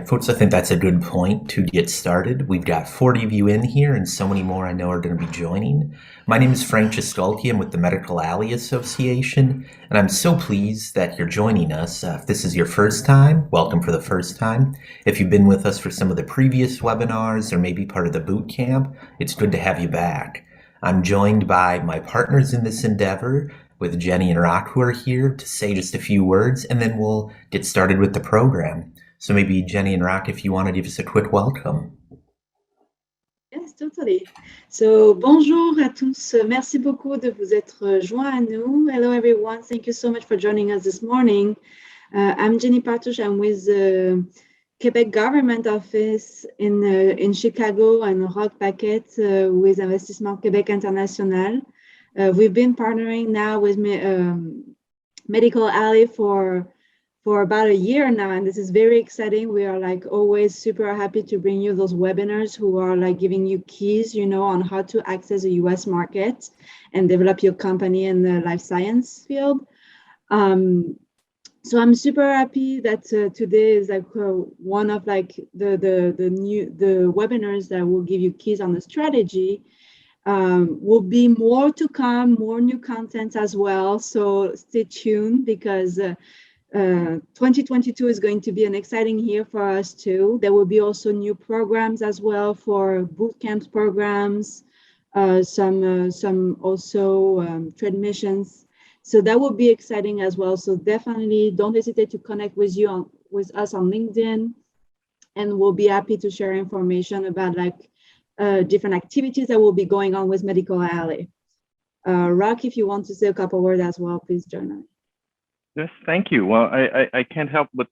Folks, I think that's a good point to get started. We've got 40 of you in here, and so many more I know are going to be joining. My name is Frank Cisculki. I'm with the Medical Alley Association, and I'm so pleased that you're joining us. If this is your first time, welcome for the first time. If you've been with us for some of the previous webinars or maybe part of the boot camp, it's good to have you back. I'm joined by my partners in this endeavor, with Jenny and Rock, who are here to say just a few words, and then we'll get started with the program. So maybe Jenny and Rock, if you want to give us a quick welcome. Yes, totally. So, bonjour à tous. Merci beaucoup de vous être joints à nous. Hello, everyone. Thank you so much for joining us this morning. I'm Jenny Partouche. I'm with the Quebec Government Office in Chicago and Rock Paquet with Investissement Québec International. We've been partnering now with Medical Alley for about a year now, and this is very exciting. We are like always super happy to bring you those webinars who are like giving you keys, on how to access the US market and develop your company in the life science field. So I'm super happy that today is like one of like the webinars that will give you keys on the strategy. Will be more to come, more new content as well. So stay tuned because 2022 is going to be an exciting year for us too. There will be also new programs as well for boot camps programs, some also trade missions. So that will be exciting as well. So definitely don't hesitate to connect with us on LinkedIn, and we'll be happy to share information about like different activities that will be going on with Medical Alley. Rock, if you want to say a couple words as well, please join us. Yes, thank you. Well, I can't help but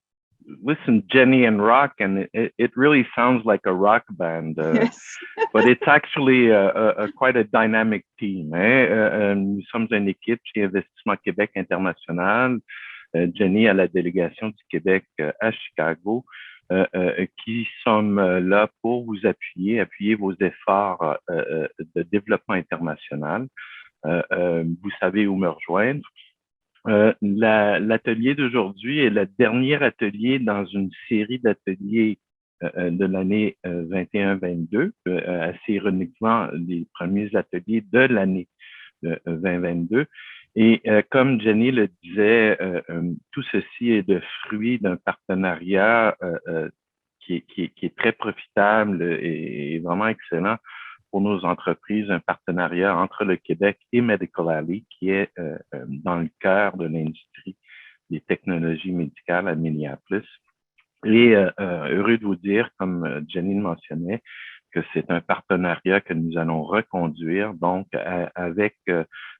listen, Jenny and Rock, and it really sounds like a rock band, Yes. but it's actually quite a dynamic team. Nous sommes une équipe chez Investissement Québec International, Jenny à la délégation du Québec à Chicago, qui sommes là pour vous appuyer vos efforts de développement international. Vous savez où me rejoindre. L'atelier d'aujourd'hui est le dernier atelier dans une série d'ateliers de l'année 21-22, assez ironiquement les premiers ateliers de l'année 2022. Et comme Jenny le disait, tout ceci est le fruit d'un partenariat qui est très profitable et vraiment excellent pour nos entreprises, un partenariat entre le Québec et Medical Alley qui est dans le cœur de l'industrie des technologies médicales à Minneapolis. Et heureux de vous dire, comme Jenny le mentionnait, que c'est un partenariat que nous allons reconduire, donc avec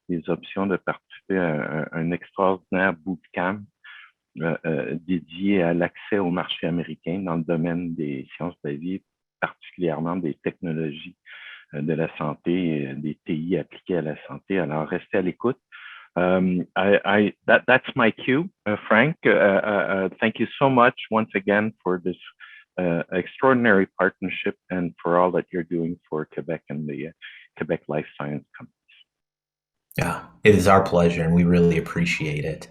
les options de participer à un extraordinaire bootcamp dédié à l'accès au marché américain dans le domaine des sciences de la vie, particulièrement des technologies de la santé, des TI appliqués à la santé. Alors, restez à l'écoute. That's my cue, Frank. Thank you so much once again for this extraordinary partnership and for all that you're doing for Quebec and the Quebec Life Science companies. Yeah, it is our pleasure, and we really appreciate it.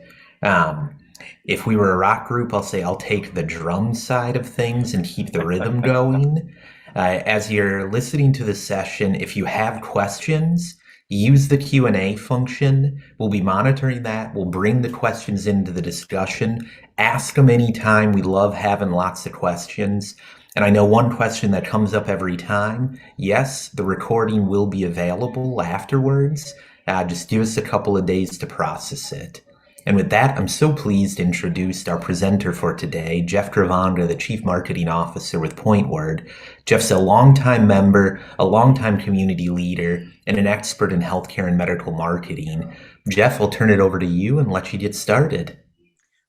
If we were a rock group, I'll say I'll take the drum side of things and keep the rhythm going. As you're listening to the session, if you have questions, use the Q&A function. We'll be monitoring that. We'll bring the questions into the discussion. Ask them anytime. We love having lots of questions. And I know one question that comes up every time. Yes, the recording will be available afterwards. Just give us a couple of days to process it. And with that, I'm so pleased to introduce our presenter for today, Jeff Gravanga, the Chief Marketing Officer with PointWord. Jeff's a longtime member, a longtime community leader, and an expert in healthcare and medical marketing. Jeff, I'll turn it over to you and let you get started.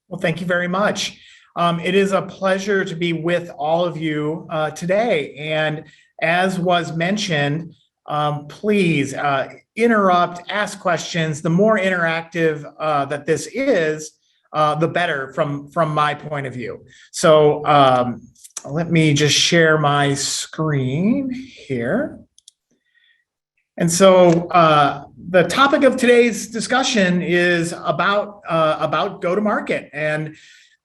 Well, thank you very much. It is a pleasure to be with all of you today. And as was mentioned, please interrupt, ask questions. The more interactive that this is, the better from my point of view. So let me just share my screen here. And so the topic of today's discussion is about go-to-market. And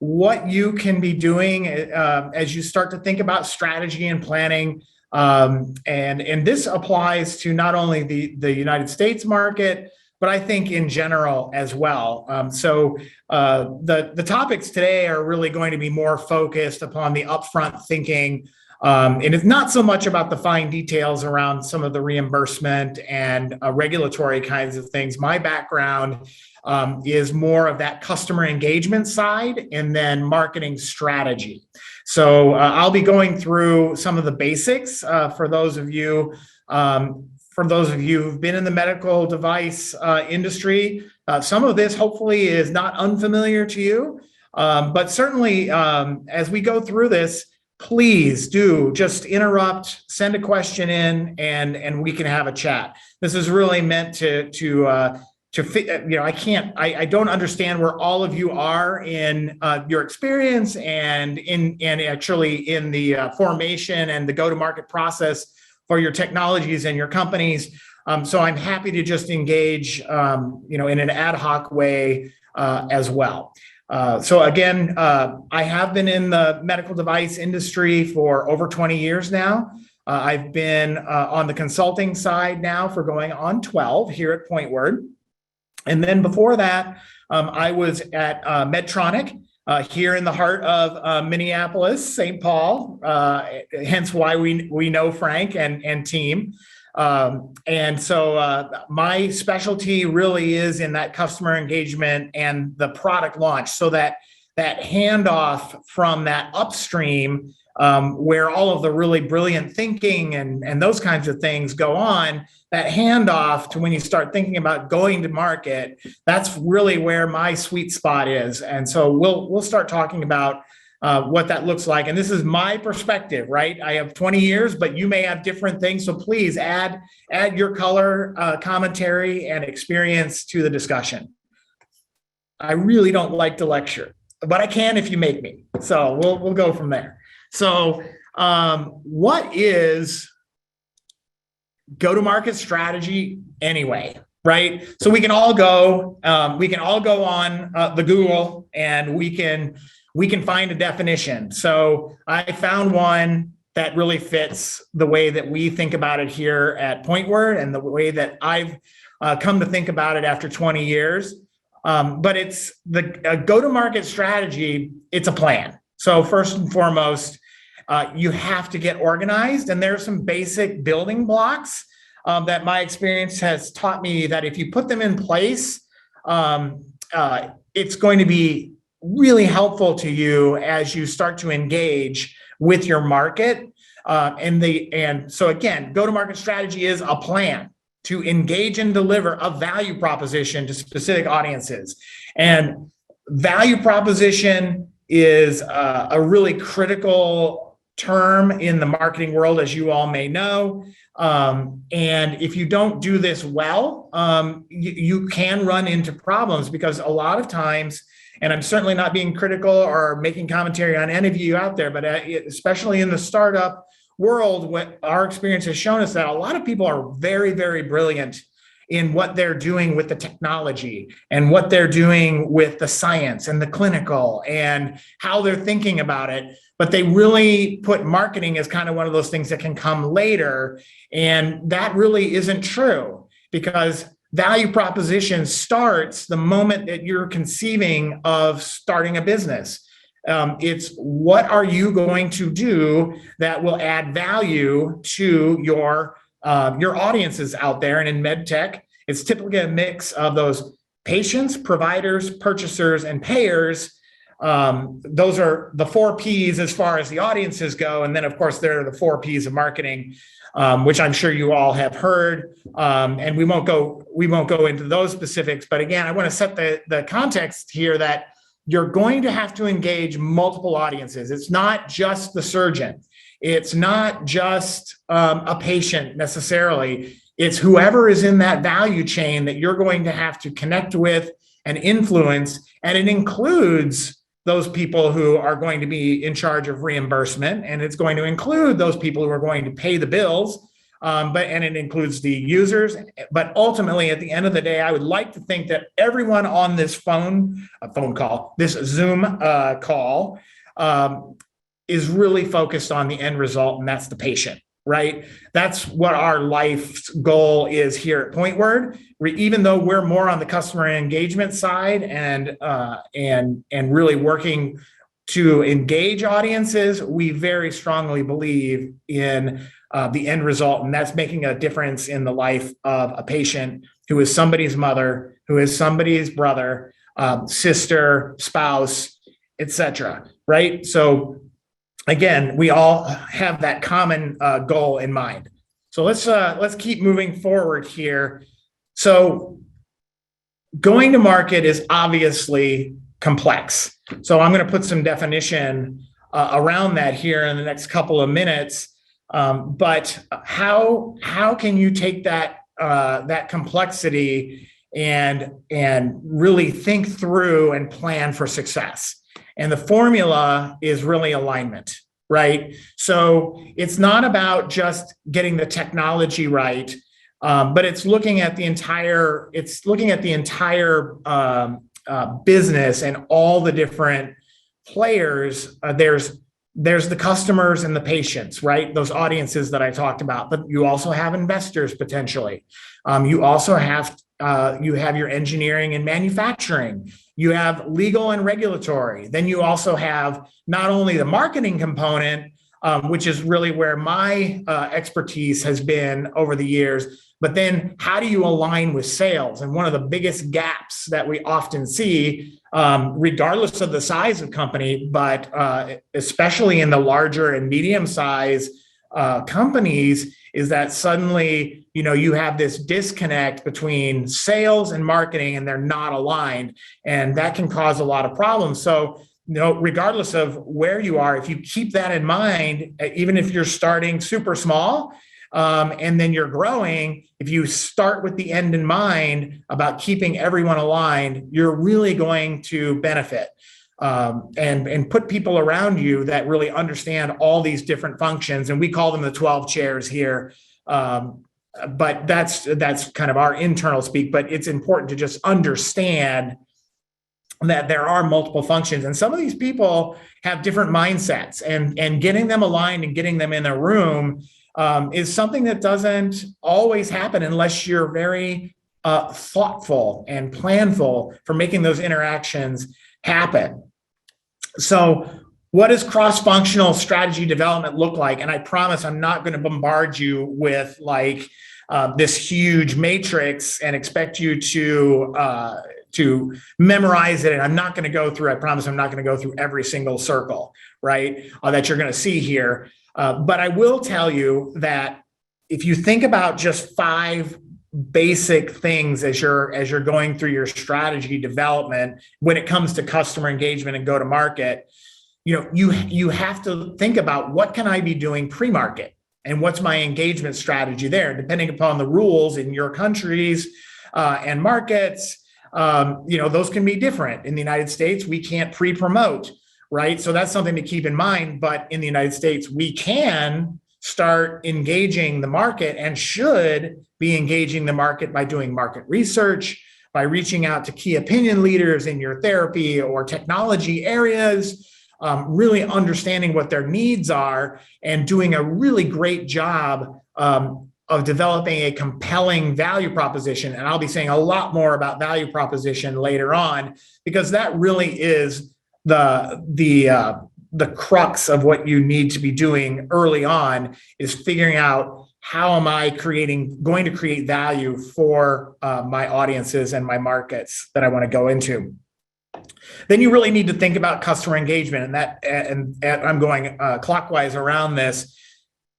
what you can be doing as you start to think about strategy and planning. And this applies to not only the United States market, but I think in general as well. So the topics today are really going to be more focused upon the upfront thinking. And it's not so much about the fine details around some of the reimbursement and regulatory kinds of things. My background is more of that customer engagement side and then marketing strategy. So I'll be going through some of the basics for those of you who've been in the medical device industry. Some of this hopefully is not unfamiliar to you, but certainly as we go through this, please do just interrupt, send a question in, and we can have a chat. This is really meant to fit, I don't understand where all of you are in your experience and actually in the formation and the go-to-market process for your technologies and your companies. So I'm happy to just engage, in an ad hoc way as well. So again, I have been in the medical device industry for over 20 years now. I've been on the consulting side now for going on 12 here at PointWord. And then before that, I was at Medtronic here in the heart of Minneapolis, St. Paul, hence why we know Frank and team. And so my specialty really is in that customer engagement and the product launch. So that handoff from that upstream where all of the really brilliant thinking and those kinds of things go on, that handoff to when you start thinking about going to market, that's really where my sweet spot is. And so we'll start talking about what that looks like. And this is my perspective, right? I have 20 years, but you may have different things. So please add your color, commentary, and experience to the discussion. I really don't like to lecture, but I can if you make me. So we'll go from there. So what is go-to-market strategy anyway, right? So we can all go on the Google and we can find a definition. So I found one that really fits the way that we think about it here at PointWord and the way that I've come to think about it after 20 years. But it's the go-to-market strategy. It's a plan. So first and foremost, you have to get organized, and there are some basic building blocks that my experience has taught me that if you put them in place, it's going to be really helpful to you as you start to engage with your market. And so again, go-to-market strategy is a plan to engage and deliver a value proposition to specific audiences. And value proposition is a really critical term in the marketing world, as you all may know. And if you don't do this well, you can run into problems, because a lot of times, and I'm certainly not being critical or making commentary on any of you out there, but especially in the startup world, what our experience has shown us that a lot of people are very, very brilliant in what they're doing with the technology and what they're doing with the science and the clinical and how they're thinking about it. But they really put marketing as kind of one of those things that can come later. And that really isn't true, because value proposition starts the moment that you're conceiving of starting a business. It's what are you going to do that will add value to your audiences out there. And in med tech, it's typically a mix of those patients, providers, purchasers, and payers. Those are the 4 Ps as far as the audiences go. And then, of course, there are the 4 Ps of marketing, which I'm sure you all have heard. And we won't go into those specifics. But again, I want to set the context here that you're going to have to engage multiple audiences. It's not just the surgeon. It's not just a patient necessarily. It's whoever is in that value chain that you're going to have to connect with and influence. And it includes those people who are going to be in charge of reimbursement. And it's going to include those people who are going to pay the bills. and it includes the users. But ultimately, at the end of the day, I would like to think that everyone on this this Zoom call, is really focused on the end result, and that's the patient, right? That's what our life's goal is here at Pointword. Even though we're more on the customer engagement side and really working to engage audiences, we very strongly believe in the end result, and that's making a difference in the life of a patient who is somebody's mother, who is somebody's brother, sister, spouse, etc. Right? So again, we all have that common goal in mind. So let's keep moving forward here. So going to market is obviously complex. So I'm going to put some definition around that here in the next couple of minutes. But how can you take that complexity and really think through and plan for success? And the formula is really alignment, right? So it's not about just getting the technology right, but it's looking at the entire business and all the different players. There's the customers and the patients, right? Those audiences that I talked about, but you also have investors potentially. You also have your engineering and manufacturing. You have legal and regulatory. Then you also have not only the marketing component, which is really where my expertise has been over the years, but then how do you align with sales? And one of the biggest gaps that we often see, regardless of the size of company, but especially in the larger and medium size companies, is that suddenly, you have this disconnect between sales and marketing, and they're not aligned, and that can cause a lot of problems. So, regardless of where you are, if you keep that in mind, even if you're starting super small, and then you're growing, if you start with the end in mind about keeping everyone aligned, you're really going to benefit. And put people around you that really understand all these different functions. And we call them the 12 chairs here. But that's kind of our internal speak, but it's important to just understand that there are multiple functions. And some of these people have different mindsets, and getting them aligned and getting them in a room is something that doesn't always happen unless you're very thoughtful and planful for making those interactions happen. So what does cross-functional strategy development look like? And I promise I'm not going to bombard you with this huge matrix and expect you to memorize it. And I'm not going to go through, I promise I'm not going to go through every single circle, right, that you're going to see here. But I will tell you that if you think about just 5 basic things as you're going through your strategy development when it comes to customer engagement and go to market, you have to think about what can I be doing pre-market and what's my engagement strategy there, depending upon the rules in your countries and markets. Those can be different. In the United States, we can't pre-promote, right? So that's something to keep in mind. But in the United States, we can start engaging the market and should be engaging the market by doing market research, by reaching out to key opinion leaders in your therapy or technology areas, really understanding what their needs are and doing a really great job of developing a compelling value proposition. And I'll be saying a lot more about value proposition later on, because that really is the crux of what you need to be doing early on, is figuring out how am I going to create value for my audiences and my markets that I want to go into. Then you really need to think about customer engagement, and I'm going clockwise around this.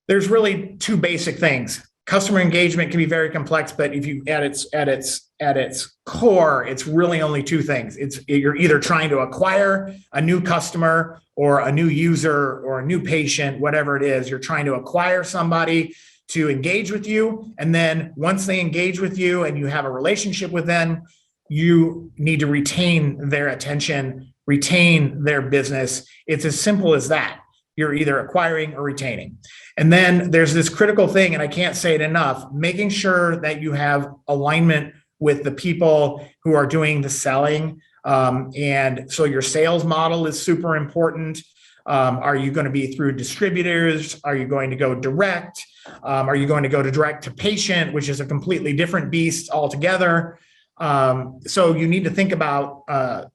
There's really 2 basic things. Customer engagement can be very complex, but if you at its core, it's really only 2 things. You're either trying to acquire a new customer or a new user or a new patient, whatever it is. You're trying to acquire somebody to engage with you, and then once they engage with you and you have a relationship with them, you need to retain their attention, retain their business. It's as simple as that. you're either acquiring or retaining. And then there's this critical thing, and I can't say it enough, making sure that you have alignment with the people who are doing the selling. And so your sales model is super important. Are you going to be through distributors? Are you going to go direct? Are you going to go to direct to patient, which is a completely different beast altogether? So you need to think about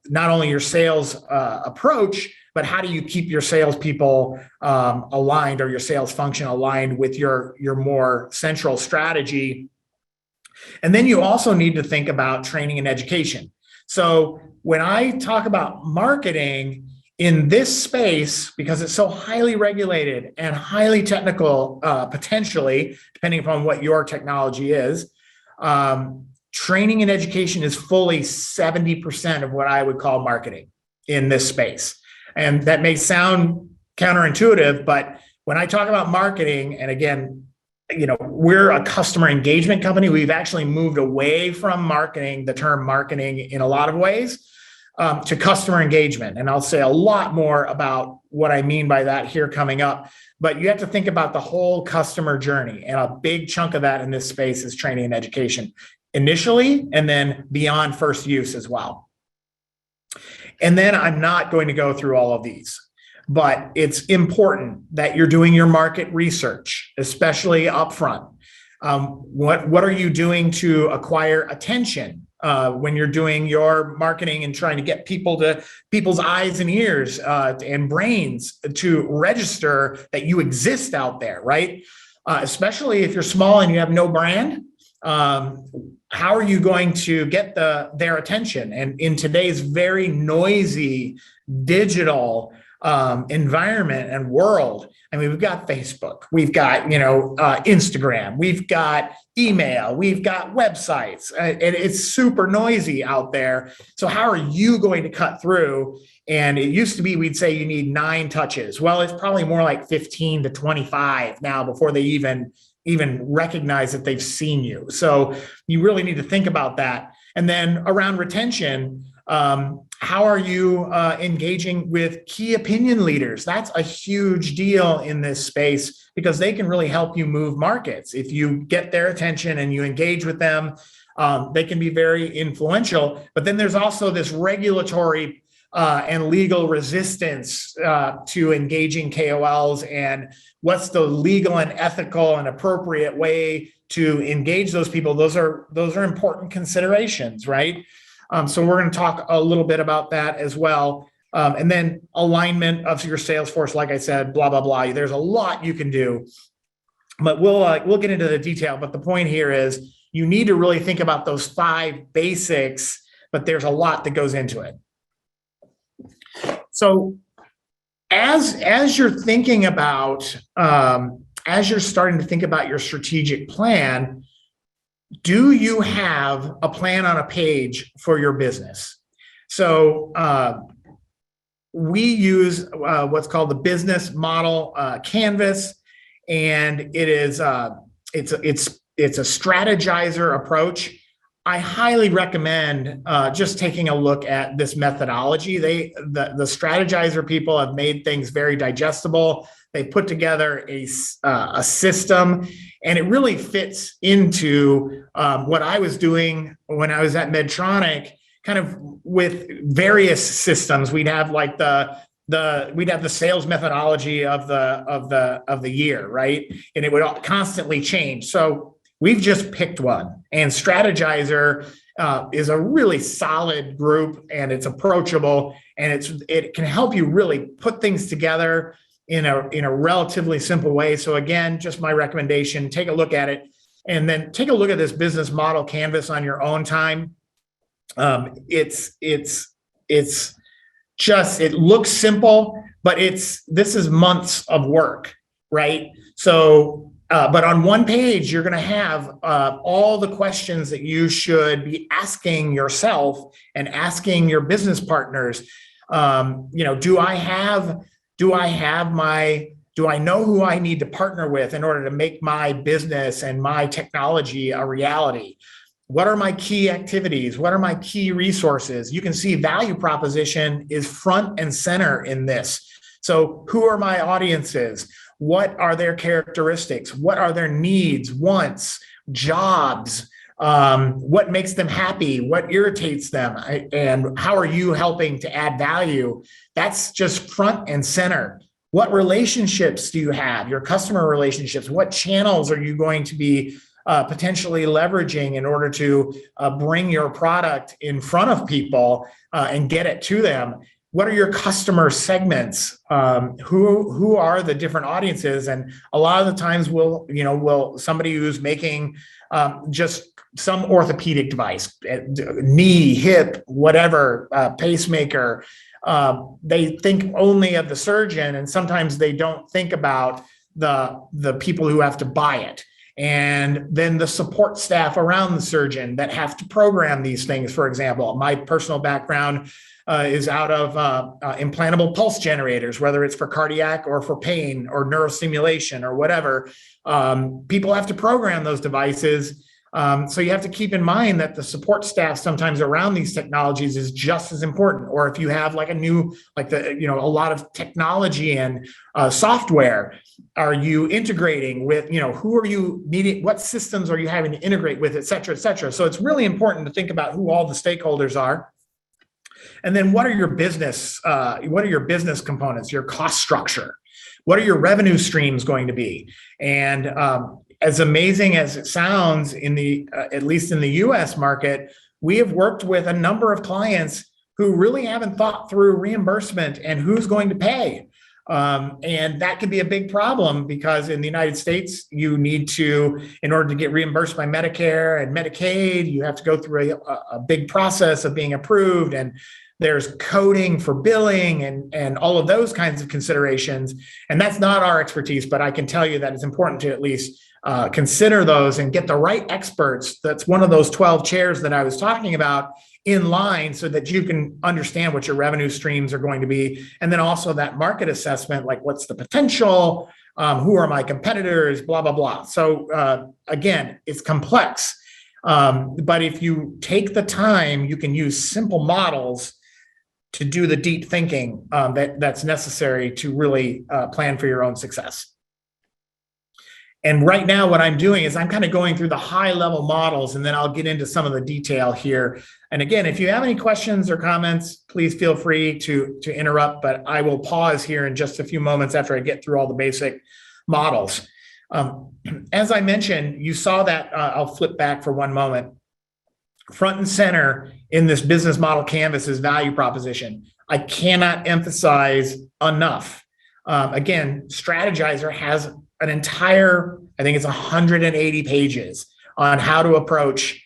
not only your sales approach, but how do you keep your salespeople aligned, or your sales function aligned with your more central strategy? And then you also need to think about training and education. So when I talk about marketing in this space, because it's so highly regulated and highly technical, potentially, depending upon what your technology is, training and education is fully 70% of what I would call marketing in this space. And that may sound counterintuitive, but when I talk about marketing, and again, we're a customer engagement company. We've actually moved away from marketing, the term marketing, in a lot of ways, to customer engagement. And I'll say a lot more about what I mean by that here coming up. But you have to think about the whole customer journey. And a big chunk of that in this space is training and education initially, and then beyond first use as well. And then I'm not going to go through all of these, but it's important that you're doing your market research, especially upfront. What are you doing to acquire attention when you're doing your marketing and trying to get people's eyes and ears and brains to register that you exist out there, right? Especially if you're small and you have no brand. How are you going to get their attention? And in today's very noisy digital environment and world, I mean, we've got Facebook, we've got Instagram, we've got email, we've got websites, and it's super noisy out there. So how are you going to cut through? And it used to be we'd say you need 9 touches. Well, it's probably more like 15 to 25 now before they even recognize that they've seen you. So you really need to think about that. And then around retention, how are you engaging with key opinion leaders? That's a huge deal in this space because they can really help you move markets. If you get their attention and you engage with them, they can be very influential. But then there's also this regulatory and legal resistance to engaging KOLs, and what's the legal and ethical and appropriate way to engage those people. Those are important considerations, right? So we're going to talk a little bit about that as well. And then alignment of your sales force, like I said, blah, blah, blah. There's a lot you can do, but we'll get into the detail. But the point here is you need to really think about those 5 basics, but there's a lot that goes into it. So as you're thinking about, as you're starting to think about your strategic plan, do you have a plan on a page for your business? So we use what's called the business model canvas, and it is it's a strategizer approach. I highly recommend just taking a look at this methodology. The strategizer people have made things very digestible. They put together a system, and it really fits into what I was doing when I was at Medtronic, kind of with various systems. We'd have like we'd have the sales methodology of the year, right? And it would constantly change. So we've just picked one, and Strategizer is a really solid group, and it's approachable, and it can help you really put things together in a relatively simple way. So again, just my recommendation, take a look at it, and then take a look at this business model canvas on your own time. It looks simple, but this is months of work, right? So, but on one page, you're going to have all the questions that you should be asking yourself and asking your business partners. Do I know who I need to partner with in order to make my business and my technology a reality? What are my key activities? What are my key resources? You can see value proposition is front and center in this. So who are my audiences? What are their characteristics? What are their needs, wants, jobs? What makes them happy? What irritates them? And how are you helping to add value? That's just front and center. What relationships do you have? Your customer relationships. What channels are you going to be potentially leveraging in order to bring your product in front of people and get it to them? What are your customer segments? Who are the different audiences? And a lot of the times, will somebody who's making just some orthopedic device, knee, hip, whatever, pacemaker, they think only of the surgeon, and sometimes they don't think about the people who have to buy it. And then the support staff around the surgeon that have to program these things. For example, my personal background is out of implantable pulse generators, whether it's for cardiac or for pain or neurostimulation or whatever. People have to program those devices. So you have to keep in mind that the support staff sometimes around these technologies is just as important. Or if you have like a lot of technology and software, are you integrating with, who are you needing, what systems are you having to integrate with, et cetera, et cetera. So it's really important to think about who all the stakeholders are. And then what are your business components, your cost structure? What are your revenue streams going to be? And as amazing as it sounds, at least in the US market, we have worked with a number of clients who really haven't thought through reimbursement and who's going to pay. And that can be a big problem because in the United States, you need to, in order to get reimbursed by Medicare and Medicaid, you have to go through a big process of being approved, and there's coding for billing and all of those kinds of considerations. And that's not our expertise, but I can tell you that it's important to at least consider those and get the right experts. That's one of those 12 chairs that I was talking about in line so that you can understand what your revenue streams are going to be. And then also that market assessment, like what's the potential, who are my competitors, blah, blah, blah. So again, it's complex. But if you take the time, you can use simple models to do the deep thinking that's necessary to really plan for your own success. And right now, what I'm doing is I'm kind of going through the high level models, and then I'll get into some of the detail here. And again, if you have any questions or comments, please feel free to interrupt, but I will pause here in just a few moments after I get through all the basic models. As I mentioned, you saw that, I'll flip back for one moment. Front and center in this business model canvas is value proposition. I cannot emphasize enough. Again, Strategizer has an entire, I think it's 180 pages on how to approach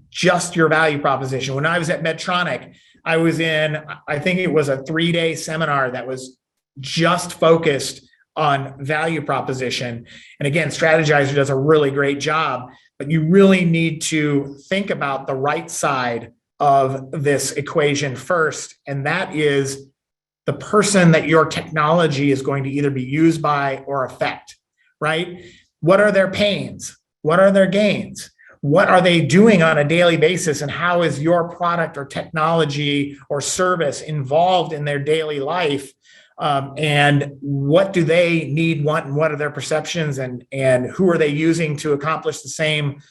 just your value proposition. When I was at Medtronic, I was in, I think it was a 3-day seminar that was just focused on value proposition. And again, Strategizer does a really great job, but you really need to think about the right side of this equation first. And that is the person that your technology is going to either be used by or affect, right? What are their pains? What are their gains? What are they doing on a daily basis? And how is your product or technology or service involved in their daily life? And what do they need, want, and what are their perceptions, and who are they using to accomplish the same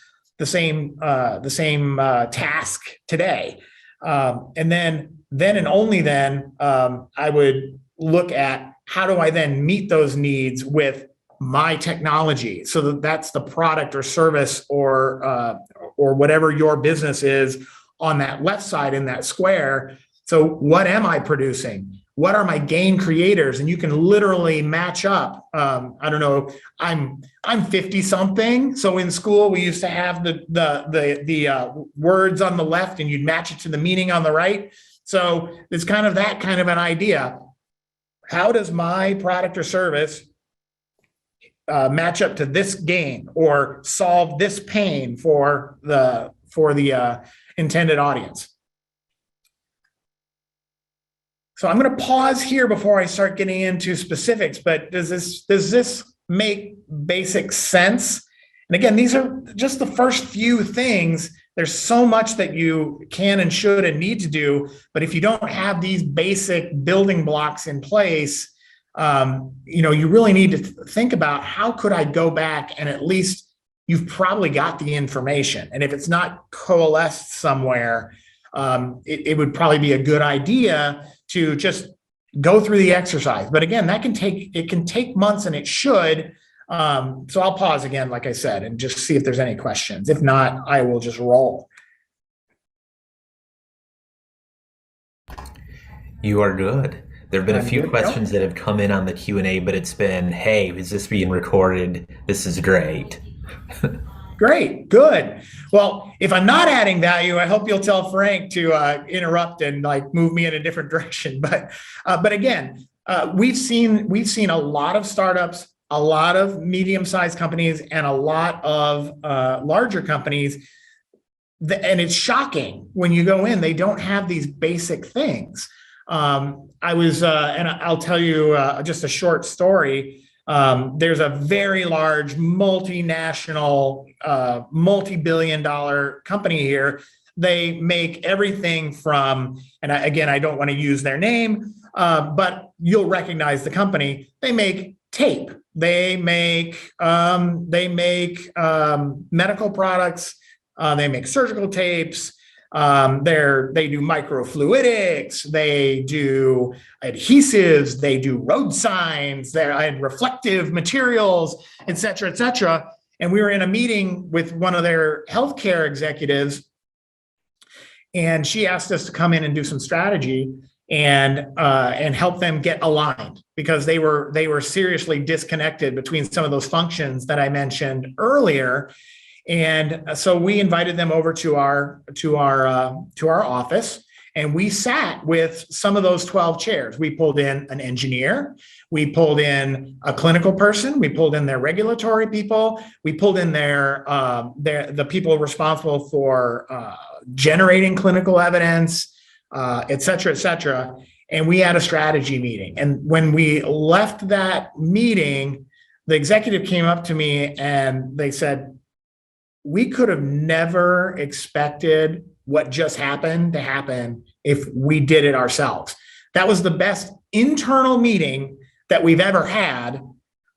task today? And then and only then, I would look at how do I then meet those needs with my technology. So that's the product or service or whatever your business is on that left side in that square. So what am I producing? What are my gain creators? And you can literally match up. I don't know. I'm 50 something. So in school we used to have the words on the left, and you'd match it to the meaning on the right. So it's kind of that kind of an idea. How does my product or service match up to this gain or solve this pain for the intended audience? So I'm going to pause here before I start getting into specifics, but does this make basic sense? And again, these are just the first few things there's so much that you can and should and need to do, but if you don't have these basic building blocks in place, you really need to think about, how could I go back and at least you've probably got the information. And if it's not coalesced somewhere, it would probably be a good idea to just go through the exercise. But again, it can take months, and it should. So I'll pause again, like I said, and just see if there's any questions. If not, I will just roll. You are good. There have been a few good. questions that have come in on the Q&A, but it's been, hey, is this being recorded? This is great. Great, good. Well, if I'm not adding value, I hope you'll tell Frank to interrupt and like move me in a different direction. But again, we've seen a lot of startups, a lot of medium-sized companies, and a lot of larger companies. And it's shocking when you go in, they don't have these basic things. And I'll tell you just a short story. There's a very large multinational, multi-billion-dollar company here. They make everything from, and I don't want to use their name, but you'll recognize the company. They make tape. They make medical products. They make surgical tapes. They do microfluidics, they do adhesives, they do road signs, they're reflective materials, et cetera, et cetera. And we were in a meeting with one of their healthcare executives, and she asked us to come in and do some strategy and help them get aligned, because they were seriously disconnected between some of those functions that I mentioned earlier. And so we invited them over to our office, and we sat with some of those 12 chairs. We pulled in an engineer, we pulled in a clinical person, we pulled in their regulatory people, we pulled in the people responsible for generating clinical evidence, et cetera, et cetera. And we had a strategy meeting. And when we left that meeting, the executive came up to me and they said, we could have never expected what just happened to happen if we did it ourselves. That was the best internal meeting that we've ever had,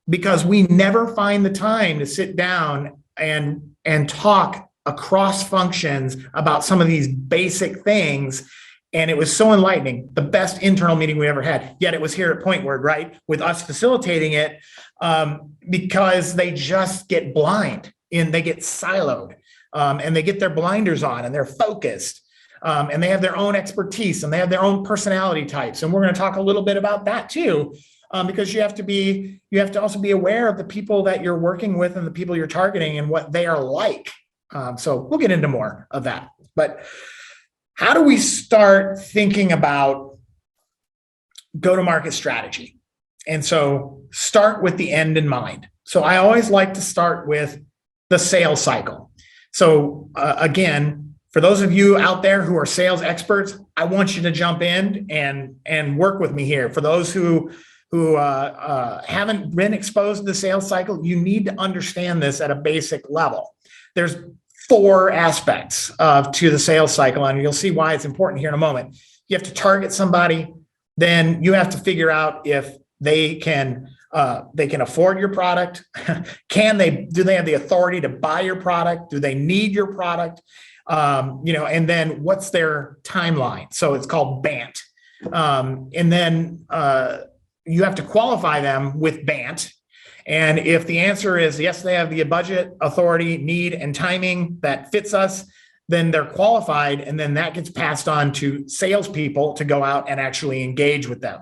because we never find the time to sit down and talk across functions about some of these basic things. And it was so enlightening, the best internal meeting we ever had. Yet it was here at Point Word, right? With us facilitating it, because they just get blind. They get siloed, and they get their blinders on, and they're focused, and they have their own expertise, and they have their own personality types. And we're going to talk a little bit about that too, because you have to also be aware of the people that you're working with and the people you're targeting and what they are like. So we'll get into more of that. But how do we start thinking about go-to-market strategy? And so start with the end in mind. So I always like to start with the sales cycle. So again, for those of you out there who are sales experts, I want you to jump in and work with me here. For those who haven't been exposed to the sales cycle, you need to understand this at a basic level. There's 4 aspects to the sales cycle, and you'll see why it's important here in a moment. You have to target somebody, then you have to figure out if they can afford your product. Do they have the authority to buy your product? Do they need your product? And then what's their timeline? So it's called BANT. And then you have to qualify them with BANT. And if the answer is yes, they have the budget, authority, need, and timing that fits us, then they're qualified. And then that gets passed on to salespeople to go out and actually engage with them.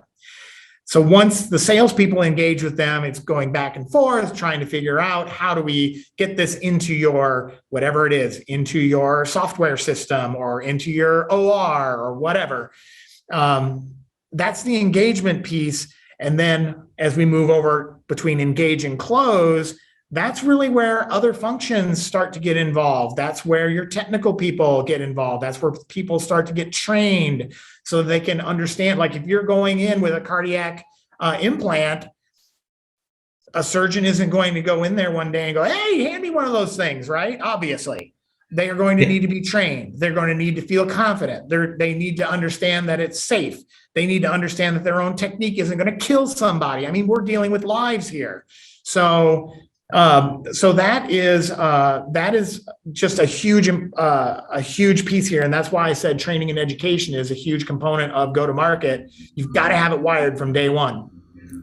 So once the salespeople engage with them, it's going back and forth, trying to figure out how do we get this into your, whatever it is, into your software system or into your OR or whatever. That's the engagement piece. And then as we move over between engage and close, that's really where other functions start to get involved. That's where your technical people get involved. That's where people start to get trained so they can understand. Like if you're going in with a cardiac implant, a surgeon isn't going to go in there one day and go, hey, hand me one of those things, right? Obviously. They are going to need to be trained. They're going to need to feel confident. They need to understand that it's safe. They need to understand that their own technique isn't going to kill somebody. I mean, we're dealing with lives here. So that is just a huge piece here, and that's why I said training and education is a huge component of go-to-market. You've got to have it wired from day one.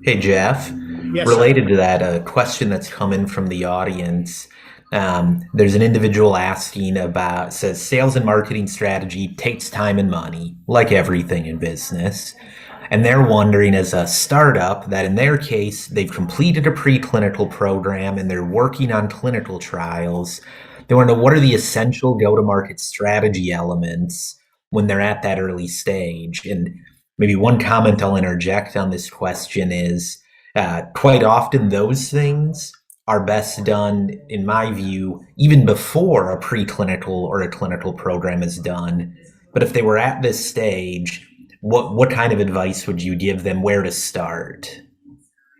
Hey, Jeff, Yes, related sir. to that, a question that's come in from the audience. There's an individual asking about, says sales and marketing strategy takes time and money, like everything in business. And they're wondering, as a startup, that in their case, they've completed a preclinical program and they're working on clinical trials. They want to know, what are the essential go-to-market strategy elements when they're at that early stage? And maybe one comment I'll interject on this question is, quite often those things are best done, in my view, even before a preclinical or a clinical program is done. But if they were at this stage, what kind of advice would you give them where to start?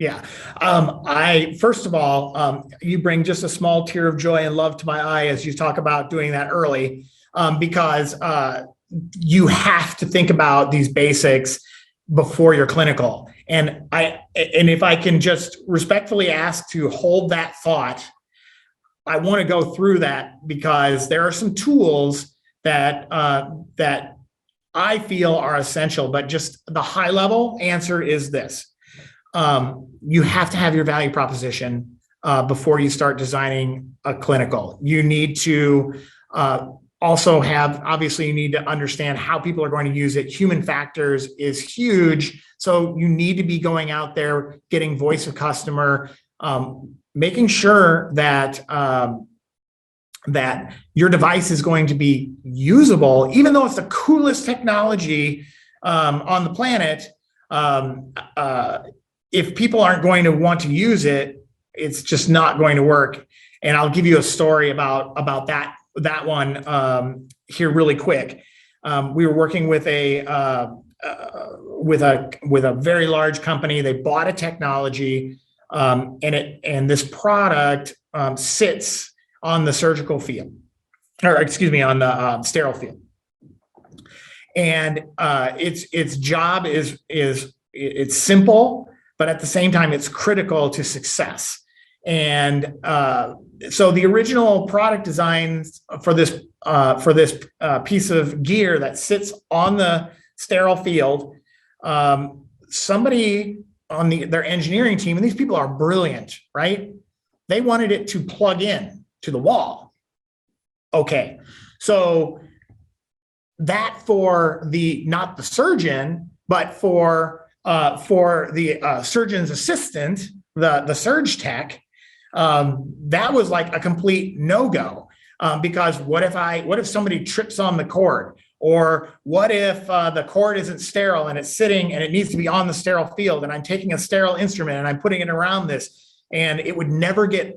Yeah. I first of all, you bring just a small tear of joy and love to my eye as you talk about doing that early, because you have to think about these basics before you're clinical. And if I can just respectfully ask to hold that thought, I want to go through that because there are some tools that I feel are essential, but just the high level answer is this. You have to have your value proposition before you start designing a clinical. You need to also have, obviously, you need to understand how people are going to use it. Human factors is huge. So you need to be going out there, getting voice of customer, making sure that that your device is going to be usable, even though it's the coolest technology on the planet. If people aren't going to want to use it, it's just not going to work. And I'll give you a story about that one here really quick. We were working with a very large company. They bought a technology, and this product sits on the surgical field, or excuse me, on the sterile field. And its job is it's simple, but at the same time, it's critical to success. And so the original product designs for this piece of gear that sits on the sterile field, somebody on their engineering team, and these people are brilliant, right? They wanted it to plug in to the wall. Okay, so that for not the surgeon, but for the surgeon's assistant, the surge tech, that was like a complete no-go, because what if somebody trips on the cord, or what if the cord isn't sterile and it's sitting and it needs to be on the sterile field, and I'm taking a sterile instrument and I'm putting it around this, and it would never get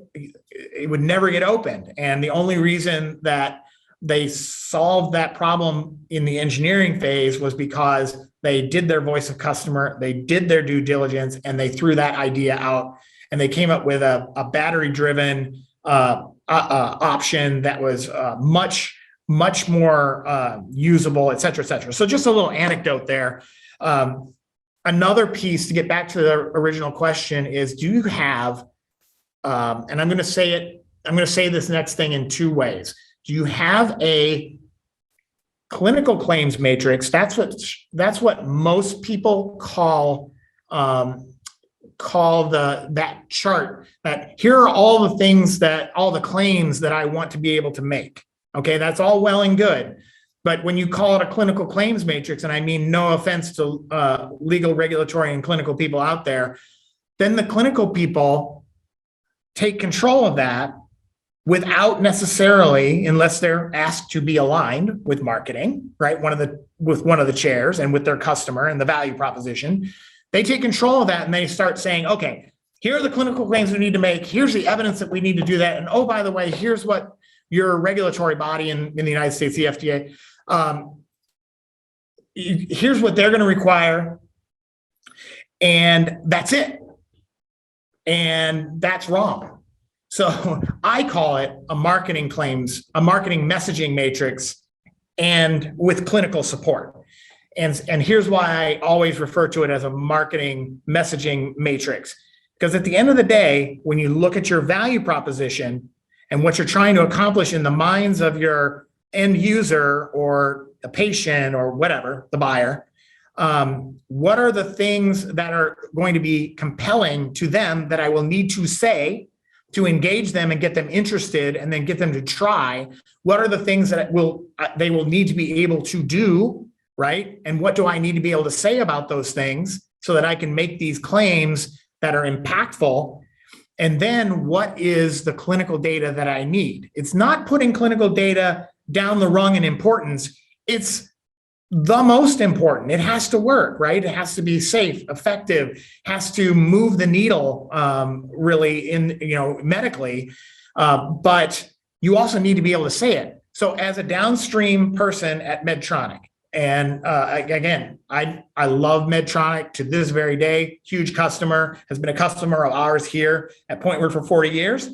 opened. And the only reason that they solved that problem in the engineering phase was because they did their voice of customer, they did their due diligence, and they threw that idea out, and they came up with a battery-driven option that was much more usable, et cetera, et cetera. So just a little anecdote there. Another piece to get back to the original question is, do you have, and I'm going to say this next thing in two ways. Do you have a clinical claims matrix? That's what most people call that chart, that here are all the things all the claims that I want to be able to make. Okay, that's all well and good. But when you call it a clinical claims matrix, and I mean no offense to legal, regulatory, and clinical people out there, then the clinical people take control of that without necessarily, unless they're asked to be aligned with marketing, right? With one of the chairs and with their customer and the value proposition, they take control of that and they start saying, okay, here are the clinical claims we need to make. Here's the evidence that we need to do that. And oh, by the way, here's what your regulatory body in the United States, the FDA, here's what they're going to require. And that's it. And that's wrong. So I call it a marketing messaging matrix, and with clinical support. And here's why I always refer to it as a marketing messaging matrix. Because at the end of the day, when you look at your value proposition and what you're trying to accomplish in the minds of your end user or the patient or whatever, the buyer, what are the things that are going to be compelling to them that I will need to say to engage them and get them interested and then get them to try? What are the things that they will need to be able to do, right? And what do I need to be able to say about those things so that I can make these claims that are impactful? And then what is the clinical data that I need? It's not putting clinical data down the rung in importance. It's the most important. It has to work, right? It has to be safe, effective, has to move the needle, really in, medically. But you also need to be able to say it. So as a downstream person at Medtronic, and again, I love Medtronic to this very day, huge customer, has been a customer of ours here at Pointward for 40 years.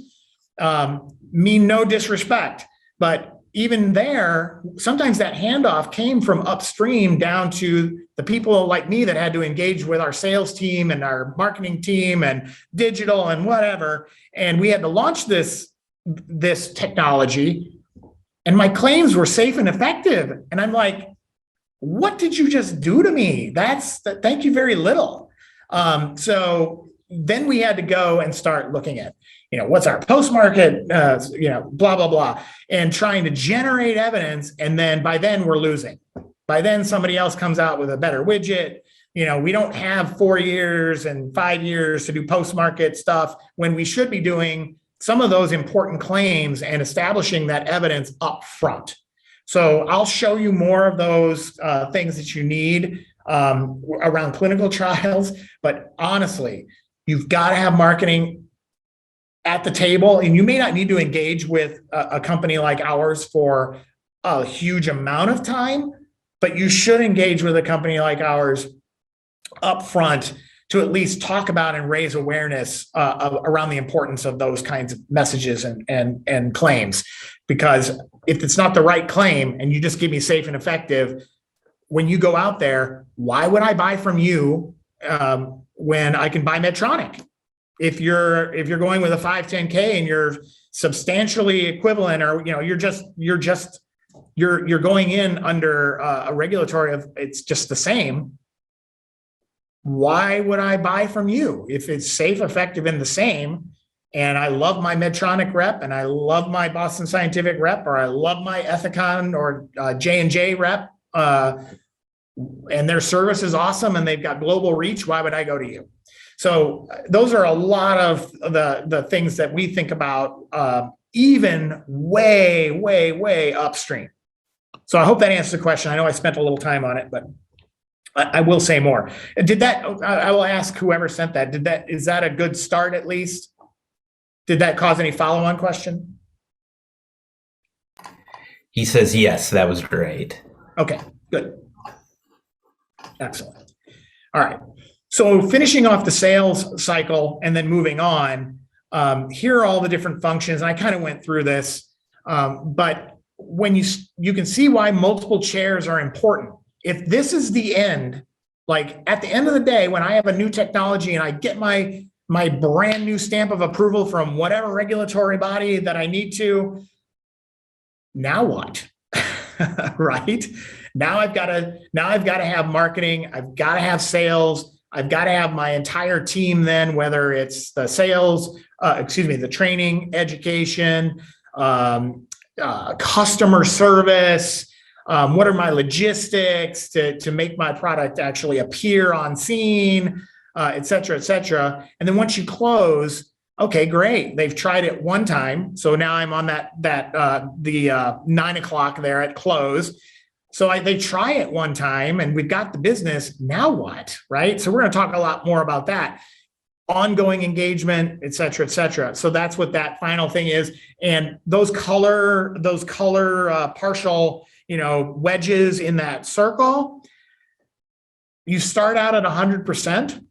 Mean no disrespect, but even there, sometimes that handoff came from upstream down to the people like me that had to engage with our sales team and our marketing team and digital and whatever. And we had to launch this technology, and my claims were safe and effective. And I'm like, what did you just do to me? Thank you very little. So then we had to go and start looking at, what's our post-market, blah, blah, blah, and trying to generate evidence. And then by then we're losing. By then somebody else comes out with a better widget. We don't have 4 years and 5 years to do post-market stuff when we should be doing some of those important claims and establishing that evidence up front. So I'll show you more of those things that you need around clinical trials. But honestly, you've got to have marketing at the table, and you may not need to engage with a company like ours for a huge amount of time, but you should engage with a company like ours up front to at least talk about and raise awareness around the importance of those kinds of messages and claims. Because if it's not the right claim and you just give me safe and effective, when you go out there, why would I buy from you when I can buy Medtronic? If you're going with a 510K and you're substantially equivalent, or you're going in under a regulatory of it's just the same, why would I buy from you if it's safe, effective, and the same? And I love my Medtronic rep, and I love my Boston Scientific rep, or I love my Ethicon or J&J rep, and their service is awesome and they've got global reach. Why would I go to you? So those are a lot of the things that we think about, even way, way, way upstream. So I hope that answers the question. I know I spent a little time on it, but I will say more. I will ask whoever sent that, is that a good start at least? Did that cause any follow-on question? He says, yes, that was great. Okay, good. Excellent. All right. So finishing off the sales cycle and then moving on, here are all the different functions. I kind of went through this, but when you can see why multiple chairs are important. If this is the end, like at the end of the day, when I have a new technology and I get my brand new stamp of approval from whatever regulatory body that I need to, now what? Right? Now I've got to have marketing. I've got to have sales. I've got to have my entire team then, whether it's the sales, the training, education, customer service. What are my logistics to make my product actually appear on scene, et cetera, et cetera. And then once you close, okay, great. They've tried it one time. So now I'm on the 9 o'clock there at close. So they try it one time and we've got the business. Now what, right? So we're going to talk a lot more about that. Ongoing engagement, et cetera, et cetera. So that's what that final thing is. And those color partial, wedges in that circle, you start out at 100%.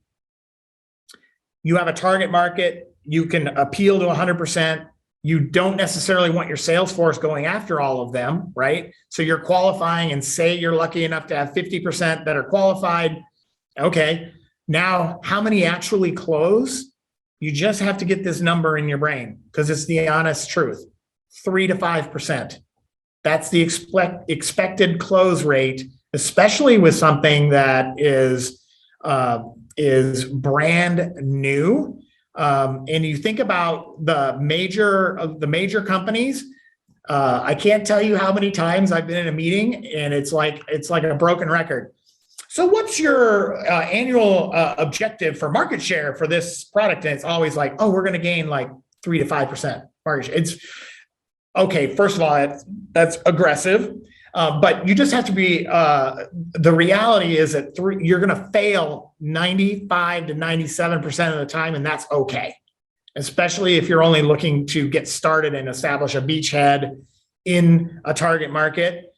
You have a target market. you can appeal to 100%. You don't necessarily want your sales force going after all of them, right? So you're qualifying, and say you're lucky enough to have 50% that are qualified. Okay, now how many actually close? You just have to get this number in your brain, because it's the honest truth. 3 to 5%. That's the expected close rate, especially with something that is brand new. And you think about the major companies. I can't tell you how many times I've been in a meeting and it's like a broken record. So what's your annual objective for market share for this product? And it's always like, oh, we're going to gain like 3 to 5% market share. It's okay. First of all, that's aggressive. But you just have to be, the reality is that you're going to fail 95 to 97% of the time, and that's okay. Especially if you're only looking to get started and establish a beachhead in a target market.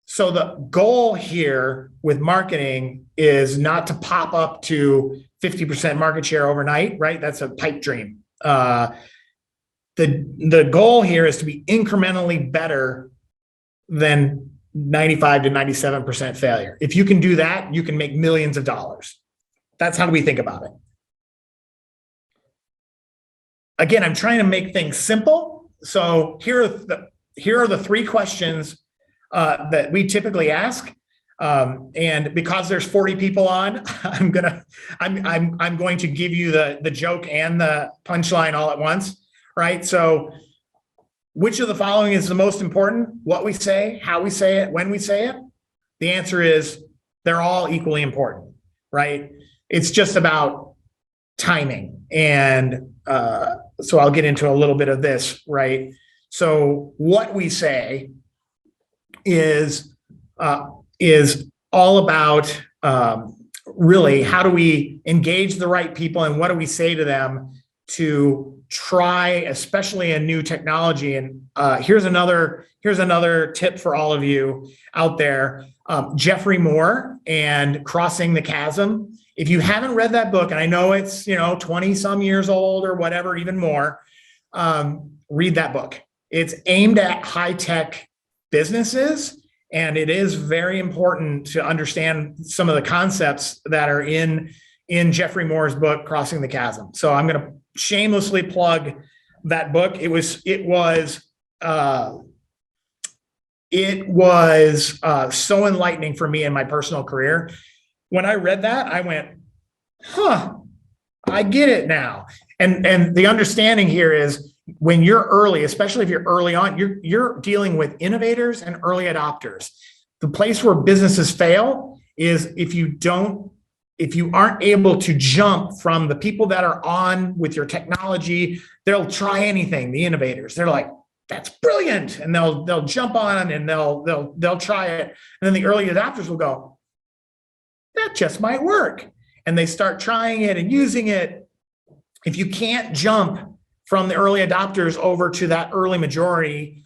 So the goal here with marketing is not to pop up to 50% market share overnight, right? That's a pipe dream. The goal here is to be incrementally better than 95 to 97% failure. If you can do that, you can make millions of dollars. That's how we think about it. Again, I'm trying to make things simple. So here are the 3 questions that we typically ask. And because there's 40 people on, I'm going to give you the joke and the punchline all at once, right? So which of the following is the most important? What we say, how we say it, when we say it? The answer is they're all equally important, right? It's just about timing. And so I'll get into a little bit of this, right? So what we say is all about really how do we engage the right people, and what do we say to them to try, especially a new technology. And here's another tip for all of you out there. Jeffrey Moore and Crossing the Chasm. If you haven't read that book, and I know it's 20 some years old or whatever, even more, read that book. It's aimed at high-tech businesses, and it is very important to understand some of the concepts that are in Jeffrey Moore's book, Crossing the Chasm. So I'm going to shamelessly plug that book. It was so enlightening for me in my personal career. When I read that, I went, I get it now. And the understanding here is when you're early, especially if you're early on, you're dealing with innovators and early adopters. The place where businesses fail is if you aren't able to jump from the people that are on with your technology. They'll try anything, the innovators. They're like, that's brilliant. And they'll jump on and they'll try it. And then the early adopters will go, that just might work. And they start trying it and using it. If you can't jump from the early adopters over to that early majority,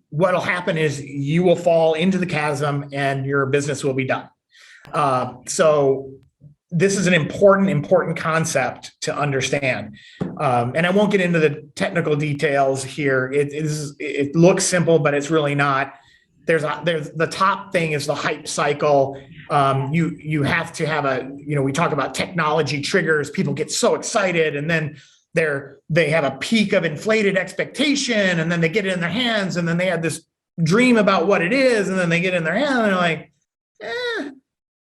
what'll happen is you will fall into the chasm and your business will be done. So this is an important concept to understand. And I won't get into the technical details here. It looks simple, but it's really not. There's the top thing is the hype cycle. You have to have we talk about technology triggers. People get so excited, and then they have a peak of inflated expectation, and then they get it in their hands, and then they have this dream about what it is, and then they get it in their hand, and they're like,